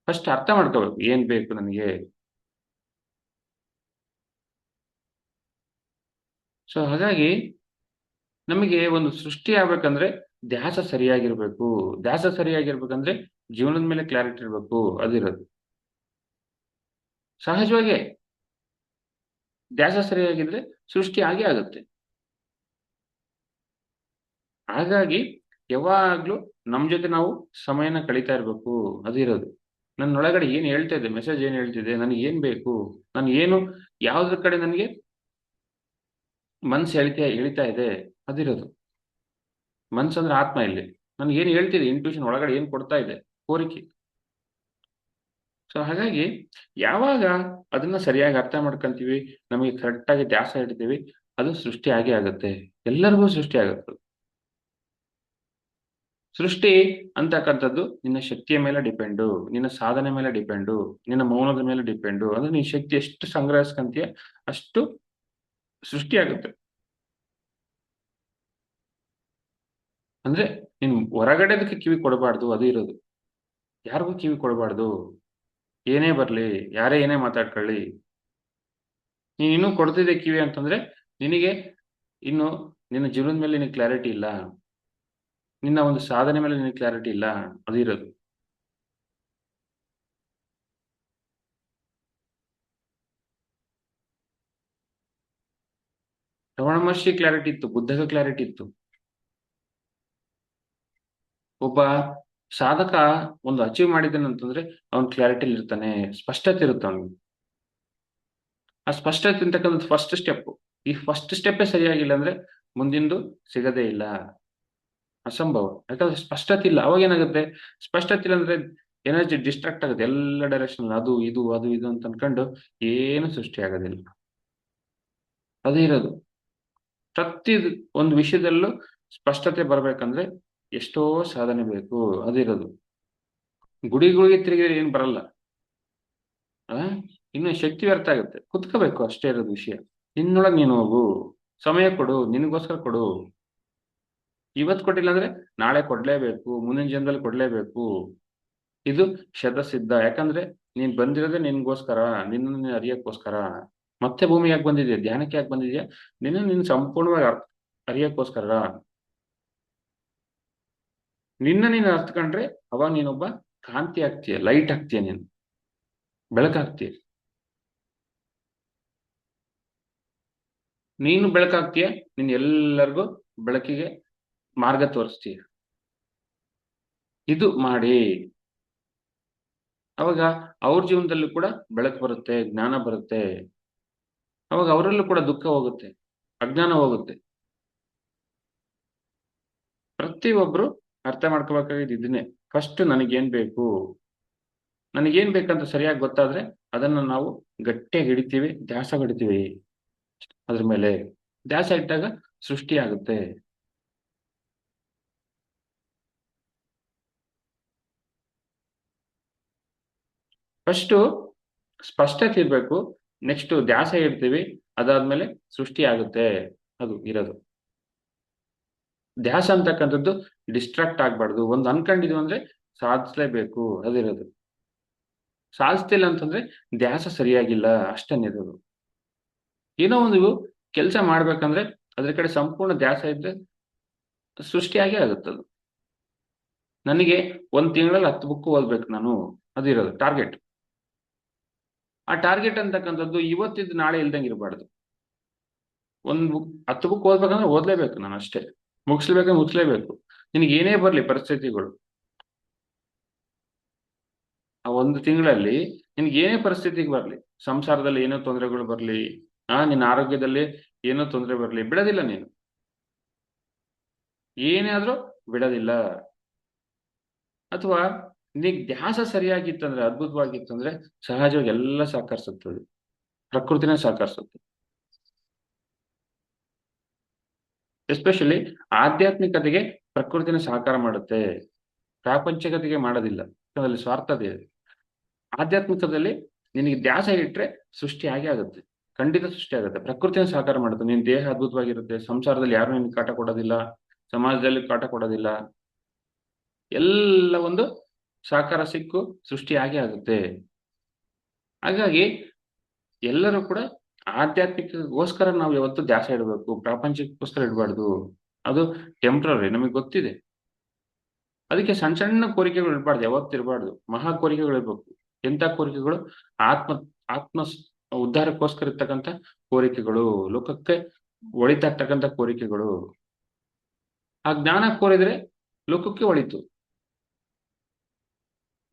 ಫಸ್ಟ್ ಅರ್ಥ ಮಾಡ್ಕೋಬೇಕು ಏನ್ ಬೇಕು ನನಗೆ. ಸೊ ಹಾಗಾಗಿ ನಮಗೆ ಒಂದು ಸೃಷ್ಟಿ ಆಗ್ಬೇಕಂದ್ರೆ ಧ್ಯಾಸ ಸರಿಯಾಗಿರ್ಬೇಕು. ಧ್ಯಾಸ ಸರಿಯಾಗಿರ್ಬೇಕಂದ್ರೆ ಜೀವನದ ಮೇಲೆ ಕ್ಲಾರಿಟಿ ಇರ್ಬೇಕು, ಅದಿರೋದು ಸಹಜವಾಗಿ. ಧ್ಯಾಸ ಸರಿಯಾಗಿದ್ರೆ ಸೃಷ್ಟಿ ಆಗೇ ಆಗುತ್ತೆ. ಹಾಗಾಗಿ ಯಾವಾಗ್ಲೂ ನಮ್ ಜೊತೆ ನಾವು ಸಮಯನ ಕಳೀತಾ ಇರ್ಬೇಕು, ಅದಿರೋದು. ನನ್ನೊಳಗಡೆ ಏನ್ ಹೇಳ್ತಾ ಇದೆ, ಮೆಸೇಜ್ ಏನ್ ಹೇಳ್ತಿದೆ, ನನಗೆ ಏನ್ ಬೇಕು, ನಾನು ಏನು ಯಾವ್ದ್ರ ಕಡೆ ನನಗೆ ಮನ್ಸು ಎಳಿತಾ ಇದೆ, ಅದಿರೋದು. ಮನ್ಸಂದ್ರೆ ಆತ್ಮ ಇಲ್ಲಿ. ನನ್ಗೆ ಏನ್ ಹೇಳ್ತಿದೆ ಇಂಟ್ಯೂಷನ್ ಒಳಗಡೆ ಏನ್ ಕೊಡ್ತಾ ಇದೆ, ಕೋರಿಕೆ. ಸೊ ಹಾಗಾಗಿ ಯಾವಾಗ ಅದನ್ನ ಸರಿಯಾಗಿ ಅರ್ಥ ಮಾಡ್ಕೊಂತೀವಿ, ನಮಗೆ ಕರೆಕ್ಟ್ ಆಗಿ ಧ್ಯಾಸ ಇಡ್ತೀವಿ, ಅದು ಸೃಷ್ಟಿ ಆಗೇ ಆಗುತ್ತೆ. ಎಲ್ಲರಿಗೂ ಸೃಷ್ಟಿ ಆಗುತ್ತೆ. ಸೃಷ್ಟಿ ಅಂತಕ್ಕಂಥದ್ದು ನಿನ್ನ ಶಕ್ತಿಯ ಮೇಲೆ ಡಿಪೆಂಡು, ನಿನ್ನ ಸಾಧನೆ ಮೇಲೆ ಡಿಪೆಂಡು, ನಿನ್ನ ಮೌನದ ಮೇಲೆ ಡಿಪೆಂಡು. ಅಂದ್ರೆ ನಿನ್ನ ಶಕ್ತಿ ಎಷ್ಟು ಸಂಗ್ರಹಿಸ್ಕಂತೀಯ ಅಷ್ಟು ಸೃಷ್ಟಿ ಆಗುತ್ತೆ. ಅಂದ್ರೆ ನೀನು ಹೊರಗಡೆದಕ್ಕೆ ಕಿವಿ ಕೊಡಬಾರ್ದು, ಅದು ಇರೋದು. ಯಾರಿಗೂ ಕಿವಿ ಕೊಡಬಾರ್ದು. ಏನೇ ಬರ್ಲಿ, ಯಾರೇ ಏನೇ ಮಾತಾಡ್ಕೊಳ್ಳಿ, ನೀನ್ ಇನ್ನೂ ಕೊಡ್ತಿದ್ದೆ ಕಿವಿ ಅಂತಂದ್ರೆ ನಿನಗೆ ಇನ್ನು ನಿನ್ನ ಜೀವನದ ಮೇಲೆ ನಿನಗೆ ಕ್ಲಾರಿಟಿ ಇಲ್ಲ, ನಿನ್ನ ಒಂದು ಸಾಧನೆ ಮೇಲೆ ನಿನಗೆ ಕ್ಲಾರಿಟಿ ಇಲ್ಲ, ಅದು ಇರೋದು. ರಮಣ ಮಹರ್ಷಿ ಕ್ಲಾರಿಟಿ ಇತ್ತು, ಬುದ್ಧಗ ಕ್ಲಾರಿಟಿ ಇತ್ತು. ಒಬ್ಬ ಸಾಧಕ ಒಂದು ಅಚೀವ್ ಮಾಡಿದ್ದಾನೆ ಅಂತಂದ್ರೆ ಅವನ್ ಕ್ಲಾರಿಟಿಲಿ ಇರ್ತಾನೆ, ಸ್ಪಷ್ಟತೆ ಇರುತ್ತೆ ಅವನಿಗೆ. ಆ ಸ್ಪಷ್ಟತೆ ಅಂತಕ್ಕಂಥ ಫಸ್ಟ್ ಸ್ಟೆಪ್. ಈ ಫಸ್ಟ್ ಸ್ಟೆಪ್ಪೇ ಸರಿಯಾಗಿಲ್ಲ ಅಂದ್ರೆ ಮುಂದಿಂದು ಸಿಗದೇ ಇಲ್ಲ, ಅಸಂಭವ. ಯಾಕಂದ್ರೆ ಸ್ಪಷ್ಟತೆ ಇಲ್ಲ. ಅವಾಗ ಏನಾಗುತ್ತೆ, ಸ್ಪಷ್ಟತೆ ಇಲ್ಲ ಅಂದ್ರೆ ಎನರ್ಜಿ ಡಿಸ್ಟ್ರಾಕ್ಟ್ ಆಗುತ್ತೆ ಎಲ್ಲ ಡೈರೆಕ್ಷನ್, ಅದು ಇದು ಅದು ಇದು ಅಂತ ಅನ್ಕೊಂಡು ಏನು ಸೃಷ್ಟಿ ಆಗೋದಿಲ್ಲ. ಅದೇ ಇರೋದು. ಪ್ರತಿ ಒಂದು ವಿಷಯದಲ್ಲೂ ಸ್ಪಷ್ಟತೆ ಬರ್ಬೇಕಂದ್ರೆ ಎಷ್ಟೋ ಸಾಧನೆ ಬೇಕು, ಅದಿರೋದು. ಗುಡಿಗಳಿಗೆ ತಿರುಗಿದ್ರೆ ಏನ್ ಬರಲ್ಲ. ಆ ಇನ್ನು ಶಕ್ತಿ ವ್ಯರ್ಥ ಆಗುತ್ತೆ, ಕುತ್ಕೋಬೇಕು, ಅಷ್ಟೇ ಇರೋದು ವಿಷಯ. ನಿನ್ನೊಳಗೆ ನೀನು ಹೋಗು, ಸಮಯ ಕೊಡು, ನಿನಗೋಸ್ಕರ ಕೊಡು. ಇವತ್ತು ಕೊಟ್ಟಿಲ್ಲ ಅಂದ್ರೆ ನಾಳೆ ಕೊಡ್ಲೇಬೇಕು, ಮುಂದಿನ ಜನ್ಮದಲ್ಲಿ ಕೊಡ್ಲೇಬೇಕು. ಇದು ಶತಸಿದ್ಧ. ಯಾಕಂದ್ರೆ ನೀನ್ ಬಂದಿರೋದೇ ನಿನ್ಗೋಸ್ಕರ, ನಿನ್ನ ನೀನ್ ಅರಿಯಕ್ಕೋಸ್ಕರ. ಮತ್ತೆ ಭೂಮಿಗೆ ಯಾಕೆ ಬಂದಿದ್ಯಾ, ಧ್ಯಾನಕ್ಕೆ ಯಾಕೆ ಬಂದಿದ್ಯಾ, ನಿನ್ನ ಸಂಪೂರ್ಣವಾಗಿ ಅರಿಯಕ್ಕೋಸ್ಕರ. ನಿನ್ನ ನೀನು ಅರ್ಥಕೊಂಡ್ರೆ ಅವಾಗ ನೀನೊಬ್ಬ ಕಾಂತಿ ಆಗ್ತೀಯ, ಲೈಟ್ ಆಗ್ತೀಯ, ನೀನು ಬೆಳಕಾಗ್ತೀಯ. ನೀನು ಬೆಳಕಾಗ್ತೀಯ, ನೀನ್ ಎಲ್ಲರಿಗೂ ಬೆಳಕಿಗೆ ಮಾರ್ಗ ತೋರಿಸ್ತೀಯ. ಇದು ಮಾಡಿ. ಅವಾಗ ಅವ್ರ ಜೀವನದಲ್ಲೂ ಕೂಡ ಬೆಳಕು ಬರುತ್ತೆ, ಜ್ಞಾನ ಬರುತ್ತೆ. ಅವಾಗ ಅವರಲ್ಲೂ ಕೂಡ ದುಃಖ ಹೋಗುತ್ತೆ, ಅಜ್ಞಾನ ಹೋಗುತ್ತೆ. ಪ್ರತಿಯೊಬ್ರು ಅರ್ಥ ಮಾಡ್ಕೋಬೇಕಾಗಿದ್ದು ಇದನ್ನೇ. ಫಸ್ಟ್ ನನಗೇನ್ ಬೇಕು, ನನಗೇನ್ ಬೇಕಂತ ಸರಿಯಾಗಿ ಗೊತ್ತಾದ್ರೆ ಅದನ್ನ ನಾವು ಗಟ್ಟಿಯಾಗಿ ಹಿಡಿತೀವಿ, ಧ್ಯಾಸ ಹಿಡಿತೀವಿ. ಅದ್ರ ಮೇಲೆ ಧ್ಯಾಸ ಇಟ್ಟಾಗ ಸೃಷ್ಟಿ ಆಗುತ್ತೆ. ಫಸ್ಟು ಸ್ಪಷ್ಟತೆ ಇರ್ಬೇಕು, ನೆಕ್ಸ್ಟ್ ಧ್ಯಾಸ ಇಡ್ತೀವಿ, ಅದಾದ್ಮೇಲೆ ಸೃಷ್ಟಿ ಆಗುತ್ತೆ. ಅದು ಇರೋದು. ಧ್ಯಾಸ ಅಂತಕ್ಕಂಥದ್ದು ಡಿಸ್ಟ್ರಾಕ್ಟ್ ಆಗ್ಬಾರ್ದು. ಒಂದು ಅನ್ಕೊಂಡಿದ್ವಿ ಅಂದ್ರೆ ಸಾಧಿಸ್ಲೇಬೇಕು, ಅದಿರೋದು. ಸಾಧಿಸ್ತಿಲ್ಲ ಅಂತಂದ್ರೆ ಧ್ಯಾಸ ಸರಿಯಾಗಿಲ್ಲ, ಅಷ್ಟನ್ನಿರೋದು. ಏನೋ ಒಂದು ಕೆಲಸ ಮಾಡ್ಬೇಕಂದ್ರೆ ಅದ್ರ ಕಡೆ ಸಂಪೂರ್ಣ ಧ್ಯಾಸ ಇದ್ರೆ ಸೃಷ್ಟಿಯಾಗೇ ಆಗುತ್ತದು. ನನಗೆ ಒಂದ್ ತಿಂಗಳಲ್ಲಿ 10 ಬುಕ್ ಓದ್ಬೇಕು ನಾನು, ಅದಿರೋದು ಟಾರ್ಗೆಟ್. ಆ ಟಾರ್ಗೆಟ್ ಅಂತಕ್ಕಂಥದ್ದು ಇವತ್ತಿದ್ದು ನಾಳೆ ಇಲ್ದಂಗೆ ಇರಬಾರ್ದು. ಒಂದ್ ಬುಕ್ 10 ಬುಕ್ ಓದ್ಬೇಕಂದ್ರೆ ಓದ್ಲೇಬೇಕು ನಾನು, ಅಷ್ಟೇ. ಮುಗಿಸ್ಲೇಬೇಕಂದ್ರೆ ಮುಗಿಸ್ಲೇಬೇಕು. ನಿನಗೆ ಏನೇ ಬರ್ಲಿ ಪರಿಸ್ಥಿತಿಗಳು, ಆ ಒಂದು ತಿಂಗಳಲ್ಲಿ ನಿನ್ಗೆ ಏನೇ ಪರಿಸ್ಥಿತಿಗೆ ಬರ್ಲಿ, ಸಂಸಾರದಲ್ಲಿ ಏನೋ ತೊಂದರೆಗಳು ಬರ್ಲಿ, ನಿನ್ನ ಆರೋಗ್ಯದಲ್ಲಿ ಏನೋ ತೊಂದರೆ ಬರ್ಲಿ, ಬಿಡೋದಿಲ್ಲ ನೀನು. ಏನೇ ಆದ್ರೂ ಬಿಡೋದಿಲ್ಲ. ಅಥವಾ ನಿನಗೆ ಧ್ಯಾಸ ಸರಿಯಾಗಿತ್ತಂದ್ರೆ, ಅದ್ಭುತವಾಗಿತ್ತಂದ್ರೆ ಸಹಜವಾಗಿ ಎಲ್ಲ ಸಹಕರಿಸುತ್ತದೆ, ಪ್ರಕೃತಿನೇ ಸಹಕರಿಸುತ್ತೆ. ಎಸ್ಪೆಷಲಿ ಆಧ್ಯಾತ್ಮಿಕತೆಗೆ ಪ್ರಕೃತಿನ ಸಹಕಾರ ಮಾಡುತ್ತೆ, ಪ್ರಾಪಂಚಿಕತೆಗೆ ಮಾಡೋದಿಲ್ಲ. ಅದರಲ್ಲಿ ಸ್ವಾರ್ಥತೆ ಇದೆ. ಆಧ್ಯಾತ್ಮಿಕದಲ್ಲಿ ನಿನಗೆ ಧ್ಯಾಸ ಇಟ್ರೆ ಸೃಷ್ಟಿ ಆಗೇ ಆಗುತ್ತೆ, ಖಂಡಿತ ಸೃಷ್ಟಿ ಆಗುತ್ತೆ. ಪ್ರಕೃತಿನ ಸಹಕಾರ ಮಾಡುತ್ತೆ. ನಿನ್ ದೇಹ ಅದ್ಭುತವಾಗಿರುತ್ತೆ, ಸಂಸಾರದಲ್ಲಿ ಯಾರು ನಿನ್ಗೆ ಕಾಟ ಕೊಡೋದಿಲ್ಲ, ಸಮಾಜದಲ್ಲಿ ಕಾಟ ಕೊಡೋದಿಲ್ಲ. ಎಲ್ಲ ಒಂದು ಸಹಕಾರ ಸಿಕ್ಕು ಸೃಷ್ಟಿ ಆಗೇ ಆಗುತ್ತೆ. ಹಾಗಾಗಿ ಎಲ್ಲರೂ ಕೂಡ ಆಧ್ಯಾತ್ಮಿಕಗೋಸ್ಕರ ನಾವು ಯಾವತ್ತು ಧ್ಯಾಸ ಇಡಬೇಕು, ಪ್ರಾಪಂಚಿಕಕ್ಕೋಸ್ಕರ ಇಡಬಾರ್ದು. ಅದು ಟೆಂಪ್ರರಿ, ನಮಗೆ ಗೊತ್ತಿದೆ. ಅದಕ್ಕೆ ಸಣ್ಣ ಸಣ್ಣ ಕೋರಿಕೆಗಳು ಇರಬಾರ್ದು, ಯಾವತ್ತಿರಬಾರ್ದು. ಮಹಾ ಕೋರಿಕೆಗಳು ಇರ್ಬೇಕು. ಎಂತ ಕೋರಿಕೆಗಳು? ಆತ್ಮ ಆತ್ಮ ಉದ್ಧಾರಕ್ಕೋಸ್ಕರ ಇರ್ತಕ್ಕಂಥ ಕೋರಿಕೆಗಳು, ಲೋಕಕ್ಕೆ ಒಳಿತಾ ಇರ್ತಕ್ಕಂಥ ಕೋರಿಕೆಗಳು. ಆ ಜ್ಞಾನ ಕೋರಿದ್ರೆ ಲೋಕಕ್ಕೆ ಒಳಿತು.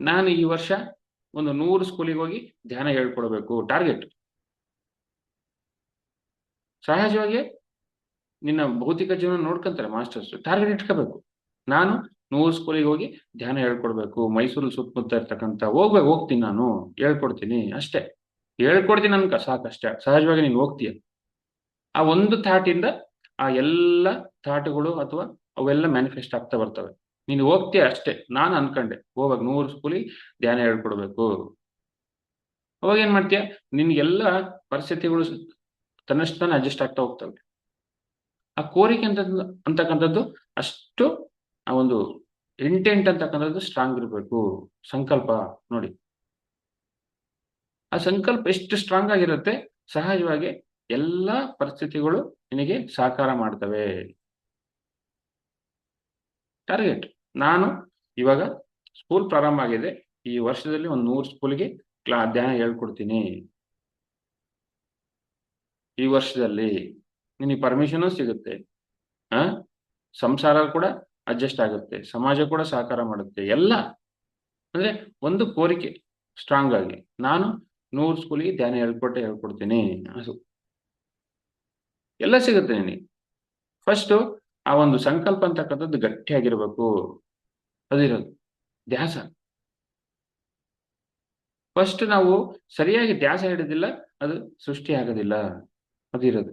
ನಾನು ಈ ವರ್ಷ ಒಂದು 100 ಸ್ಕೂಲಿಗೆ ಹೋಗಿ ಧ್ಯಾನ ಹೇಳ್ಕೊಡ್ಬೇಕು, ಟಾರ್ಗೆಟ್. ಸಹಜವಾಗಿ ನಿನ್ನ ಭೌತಿಕ ಜೀವನ ನೋಡ್ಕೊಂತಾರೆ ಮಾಸ್ಟರ್ಸ್. ಟಾರ್ಗೆಟ್ ಇಟ್ಕೋಬೇಕು. ನಾನು 100 ಸ್ಕೂಲಿಗೆ ಹೋಗಿ ಧ್ಯಾನ ಹೇಳ್ಕೊಡ್ಬೇಕು. ಮೈಸೂರು ಸುತ್ತಮುತ್ತ ಇರ್ತಕ್ಕಂಥ ಹೋಗ್ತೀನಿ, ನಾನು ಹೇಳ್ಕೊಡ್ತೀನಿ ಅಷ್ಟೇ. ಹೇಳ್ಕೊಡ್ತೀನಿ ಅನ್ಕ ಸಾಕಷ್ಟೇ. ಸಹಜವಾಗಿ ನೀನು ಹೋಗ್ತೀಯ. ಆ ಒಂದು ಥಾಟಿಂದ ಆ ಎಲ್ಲ ಥಾಟ್ಗಳು ಅಥವಾ ಅವೆಲ್ಲ ಮ್ಯಾನಿಫೆಸ್ಟ್ ಆಗ್ತಾ ಬರ್ತವೆ. ನೀನು ಹೋಗ್ತೀಯ ಅಷ್ಟೇ. ನಾನು ಅನ್ಕೊಂಡೆ ಹೋಗ್ಬೇಕು 100 ಸ್ಕೂಲಿಗೆ ಧ್ಯಾನ ಹೇಳ್ಕೊಡ್ಬೇಕು. ಅವಾಗ ಏನ್ ಮಾಡ್ತೀಯ, ನಿನ್ಗೆಲ್ಲ ಪರಿಸ್ಥಿತಿಗಳು ತನ್ನಷ್ಟು ತಾನೇ ಅಡ್ಜಸ್ಟ್ ಆಗ್ತಾ ಹೋಗ್ತವೆ. ಆ ಕೋರಿಕೆ ಅಂತಕ್ಕಂಥದ್ದು ಅಷ್ಟು ಆ ಒಂದು ಇಂಟೆಂಟ್ ಅಂತಕ್ಕಂಥದ್ದು ಸ್ಟ್ರಾಂಗ್ ಇರಬೇಕು. ಸಂಕಲ್ಪ ನೋಡಿ, ಆ ಸಂಕಲ್ಪ ಎಷ್ಟು ಸ್ಟ್ರಾಂಗ್ ಆಗಿರುತ್ತೆ, ಸಹಜವಾಗಿ ಎಲ್ಲಾ ಪರಿಸ್ಥಿತಿಗಳು ನಿನಗೆ ಸಹಕಾರ ಮಾಡ್ತವೆ. ಟಾರ್ಗೆಟ್, ನಾನು ಇವಾಗ ಸ್ಕೂಲ್ ಪ್ರಾರಂಭ ಆಗಿದೆ, ಈ ವರ್ಷದಲ್ಲಿ ಒಂದು 100 ಸ್ಕೂಲ್ಗೆ ಧ್ಯಾನ ಹೇಳ್ಕೊಡ್ತೀನಿ. ಈ ವರ್ಷದಲ್ಲಿ ನಿನಗೆ ಪರ್ಮಿಷನ್ ಸಿಗುತ್ತೆ. ಸಂಸಾರ ಕೂಡ ಅಡ್ಜಸ್ಟ್ ಆಗುತ್ತೆ, ಸಮಾಜ ಕೂಡ ಸಹಕಾರ ಮಾಡುತ್ತೆ. ಎಲ್ಲ ಅಂದ್ರೆ ಒಂದು ಕೋರಿಕೆ ಸ್ಟ್ರಾಂಗ್ ಆಗಿ, ನಾನು 100 ಸ್ಕೂಲಿಗೆ ಧ್ಯಾನ ಹೇಳ್ಕೊಡ್ತೀನಿ. ಅದು ಎಲ್ಲ ಸಿಗುತ್ತೆ ನಿನಗೆ. ಫಸ್ಟ್ ಆ ಒಂದು ಸಂಕಲ್ಪ ಅಂತಕ್ಕಂಥದ್ದು ಗಟ್ಟಿಯಾಗಿರ್ಬೇಕು. ಅದಿರೋದು ಧ್ಯಾಸ. ಫಸ್ಟ್ ನಾವು ಸರಿಯಾಗಿ ಧ್ಯಾಸ ಹಿಡಿದಿಲ್ಲ, ಅದು ಸೃಷ್ಟಿ ಆಗೋದಿಲ್ಲ. ಅದಿರೋದು.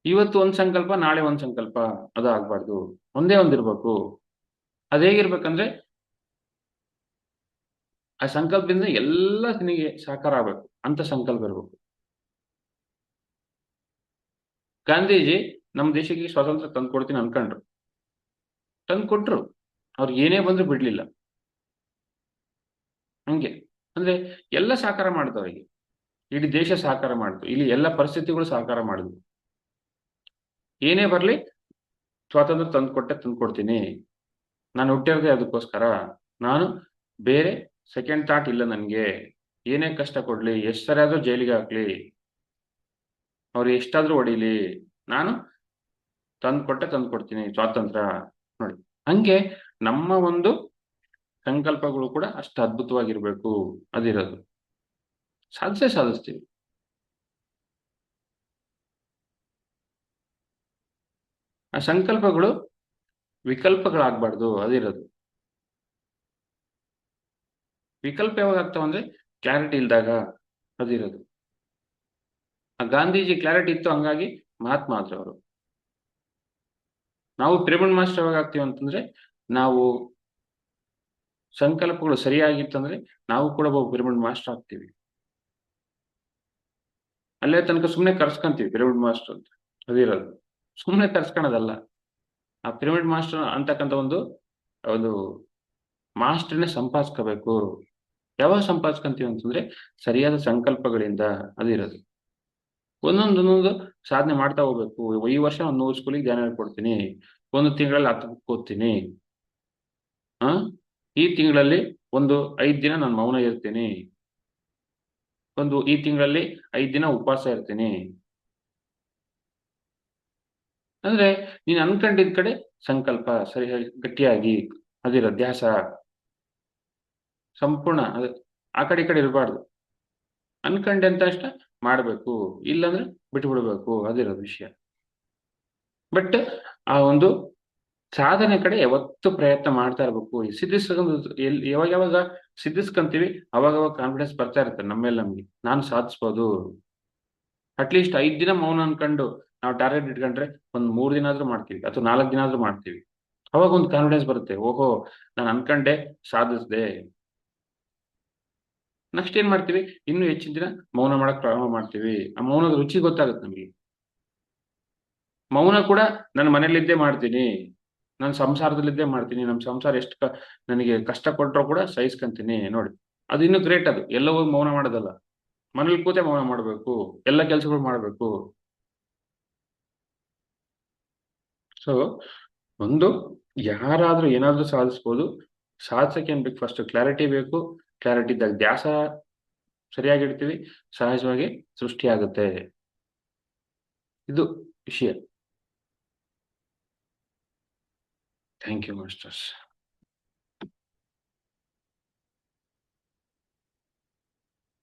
ಇವತ್ತು ಒಂದ್ ಸಂಕಲ್ಪ, ನಾಳೆ ಒಂದ್ ಸಂಕಲ್ಪ, ಅದು ಆಗ್ಬಾರ್ದು. ಒಂದೇ ಒಂದಿರ್ಬೇಕು. ಅದೇಗಿರ್ಬೇಕಂದ್ರೆ ಆ ಸಂಕಲ್ಪದಿಂದ ಎಲ್ಲ ನಿನಗೆ ಸಾಕಾರ ಆಗ್ಬೇಕು ಅಂತ ಸಂಕಲ್ಪ ಇರ್ಬೇಕು. ಗಾಂಧೀಜಿ ನಮ್ಮ ದೇಶಕ್ಕೆ ಸ್ವಾತಂತ್ರ್ಯ ತಂದ್ಕೊಡ್ತೀನಿ ಅನ್ಕೊಂಡ್ರು, ತಂದ್ಕೊಟ್ರು. ಅವ್ರಿಗೆ ಏನೇ ಬಂದ್ರು ಬಿಡ್ಲಿಲ್ಲ. ಹಂಗೆ ಅಂದ್ರೆ ಎಲ್ಲ ಸಹಕಾರ ಮಾಡಿದ್ರು ಅವರಿಗೆ. ಇಡೀ ದೇಶ ಸಹಕಾರ ಮಾಡಿದ್ರು, ಇಲ್ಲಿ ಎಲ್ಲ ಪರಿಸ್ಥಿತಿಗಳು ಸಹಕಾರ ಮಾಡಿದ್ವು. ಏನೇ ಬರ್ಲಿ ಸ್ವಾತಂತ್ರ್ಯ ತಂದ್ಕೊಡ್ತೀನಿ. ನಾನು ಹುಟ್ಟಿರೋದೇ ಅದಕ್ಕೋಸ್ಕರ. ನಾನು ಬೇರೆ ಸೆಕೆಂಡ್ ಥಾಟ್ ಇಲ್ಲ ನನಗೆ. ಏನೇ ಕಷ್ಟ ಕೊಡ್ಲಿ, ಎಷ್ಟು ಸರಿ ಆದ್ರೂ ಜೈಲಿಗೆ ಹಾಕ್ಲಿ, ಅವ್ರು ಎಷ್ಟಾದ್ರೂ ಹೊಡಿಲಿ, ನಾನು ತಂದ್ಕೊಡ್ತೀನಿ ಸ್ವಾತಂತ್ರ್ಯ. ನೋಡಿ, ಹಂಗೆ ನಮ್ಮ ಒಂದು ಸಂಕಲ್ಪಗಳು ಕೂಡ ಅಷ್ಟು ಅದ್ಭುತವಾಗಿರ್ಬೇಕು. ಅದಿರೋದು ಸಾಧಿಸ್ತೀವಿ. ಆ ಸಂಕಲ್ಪಗಳು ವಿಕಲ್ಪಗಳಾಗ್ಬಾರ್ದು. ಅದಿರೋದು. ವಿಕಲ್ಪ ಯಾವಾಗ ಆಗ್ತಾವಂದ್ರೆ ಕ್ಲಾರಿಟಿ ಇಲ್ದಾಗ. ಅದಿರೋದು. ಆ ಗಾಂಧೀಜಿ ಕ್ಲಾರಿಟಿ ಇತ್ತು, ಹಂಗಾಗಿ ಮಹಾತ್ಮ ಆದ್ರು ಅವರು. ನಾವು ಪಿರಮಿಡ್ ಮಾಸ್ಟರ್ ಯಾವಾಗ ಆಗ್ತೀವಿ ಅಂತಂದ್ರೆ, ನಾವು ಸಂಕಲ್ಪಗಳು ಸರಿಯಾಗಿತ್ತಂದ್ರೆ ನಾವು ಕೂಡ ಒಬ್ಬ ಪಿರಮಿಡ್ ಮಾಸ್ಟರ್ ಆಗ್ತೀವಿ. ಅಲ್ಲೇ ತನಕ ಸುಮ್ಮನೆ ಕರ್ಸ್ಕೊಂತೀವಿ ಪಿರಮಿಡ್ ಮಾಸ್ಟರ್ ಅಂತ. ಅದಿರೋದು. ಸುಮ್ಮನೆ ಕರ್ಸ್ಕೊಳೋದಲ್ಲ. ಆ ಪಿರಮಿಡ್ ಮಾಸ್ಟರ್ ಅಂತಕ್ಕಂಥ ಒಂದು ಒಂದು ಮಾಸ್ಟರ್ನೇ ಸಂಪಾದಿಸ್ಕೋಬೇಕು. ಯಾವಾಗ ಸಂಪಾದಿಸ್ಕೊಂತೀವಿ ಅಂತಂದ್ರೆ ಸರಿಯಾದ ಸಂಕಲ್ಪಗಳಿಂದ. ಅದಿರೋದು. ಒಂದೊಂದೊಂದೊಂದು ಸಾಧನೆ ಮಾಡ್ತಾ ಹೋಗ್ಬೇಕು. ಈ ವರ್ಷ ಒಂದು 100 ಸ್ಕೂಲಿಗೆ ಧ್ಯಾನ ಹೇಳ್ಕೊಡ್ತೀನಿ. ಒಂದು ತಿಂಗಳಲ್ಲಿ 10 ಬುಕ್ ಓದ್ತೀನಿ. ಈ ತಿಂಗಳಲ್ಲಿ ಒಂದು 5 ದಿನ ನಾನು ಮೌನ ಇರ್ತೀನಿ. ಈ ತಿಂಗಳಲ್ಲಿ 5 ದಿನ ಉಪವಾಸ ಇರ್ತೀನಿ. ಅಂದ್ರೆ ನೀನ್ ಅನ್ಕೊಂಡಿದ್ ಕಡೆ ಸಂಕಲ್ಪ ಸರಿಯಾಗಿ ಗಟ್ಟಿಯಾಗಿ. ಅದಿರೋ ಧ್ಯಾಸ ಸಂಪೂರ್ಣ. ಆ ಕಡೆ ಈ ಕಡೆ ಇರಬಾರ್ದು. ಅನ್ಕೊಂಡೆ ಅಂತ ಅಷ್ಟ ಮಾಡ್ಬೇಕು, ಇಲ್ಲಾಂದ್ರೆ ಬಿಟ್ಬಿಡ್ಬೇಕು. ಅದಿರೋದು ವಿಷಯ. ಬಟ್ ಆ ಒಂದು ಸಾಧನೆ ಕಡೆ ಯಾವತ್ತು ಪ್ರಯತ್ನ ಮಾಡ್ತಾ ಇರ್ಬೇಕು. ಯಾವಾಗ ಸಿದ್ಧಿಸ್ಕೊಂತೀವಿ ಅವಾಗ ಕಾನ್ಫಿಡೆನ್ಸ್ ಬರ್ತಾ ಇರುತ್ತೆ ನಮ್ಮೇಲೆ ನಮ್ಗೆ. ನಾನು ಸಾಧಿಸ್ಬೋದು. ಅಟ್ಲೀಸ್ಟ್ 5 ದಿನ ಮೌನ ಅನ್ಕೊಂಡು ನಾವು ಟಾರ್ಗೆಟ್ ಇಟ್ಕೊಂಡ್ರೆ ಒಂದ್ 3 ದಿನ ಆದ್ರೂ ಮಾಡ್ತೀವಿ, ಅಥವಾ 4 ದಿನ ಆದ್ರೂ ಮಾಡ್ತೀವಿ. ಅವಾಗ ಒಂದು ಕಾನ್ಫಿಡೆನ್ಸ್ ಬರುತ್ತೆ. ಓಹೋ, ನಾನು ಅನ್ಕೊಂಡೆ, ಸಾಧಿಸ್ದೆ. ನೆಕ್ಸ್ಟ್ ಏನ್ ಮಾಡ್ತೀವಿ, ಇನ್ನು ಹೆಚ್ಚಿನ ದಿನ ಮೌನ ಮಾಡಕ್ ಪ್ರಾರಂಭ ಮಾಡ್ತೀವಿ. ಆ ಮೌನದ ರುಚಿ ಗೊತ್ತಾಗುತ್ತೆ ನಮಗೆ. ಮೌನ ಕೂಡ ನನ್ನ ಮನೇಲಿದ್ದೇ ಮಾಡ್ತೀನಿ, ನನ್ನ ಸಂಸಾರದಲ್ಲಿದ್ದೇ ಮಾಡ್ತೀನಿ. ನಮ್ಮ ಸಂಸಾರ ಎಷ್ಟು ನನಗೆ ಕಷ್ಟ ಕೊಟ್ಟರು ಕೂಡ ಸಹಿಸ್ಕೊಂತೀನಿ. ನೋಡಿ, ಅದು ಇನ್ನೂ ಗ್ರೇಟ್. ಅದು ಎಲ್ಲ ಹೋಗಿ ಮೌನ ಮಾಡೋದಲ್ಲ, ಮನೇಲಿ ಕೂತೆ ಮೌನ ಮಾಡ್ಬೇಕು, ಎಲ್ಲ ಕೆಲಸಗಳು ಮಾಡ್ಬೇಕು. ಸೊ ಒಂದು ಯಾರಾದ್ರೂ ಏನಾದ್ರೂ ಸಾಧಿಸ್ಬೋದು. ಸಾಧಿಸಕ್ಕೆ ಏನ್ ಬೇಕು, ಫಸ್ಟ್ ಕ್ಲಾರಿಟಿ ಬೇಕು. ಕ್ಲಾರಿಟಿ ಇದ್ದಾಗ ಧ್ಯಾಸ ಸರಿಯಾಗಿಡ್ತೀವಿ, ಸಹಜವಾಗಿ ಸೃಷ್ಟಿ ಆಗುತ್ತೆ. ಇದು ವಿಷಯ. Thank you masters.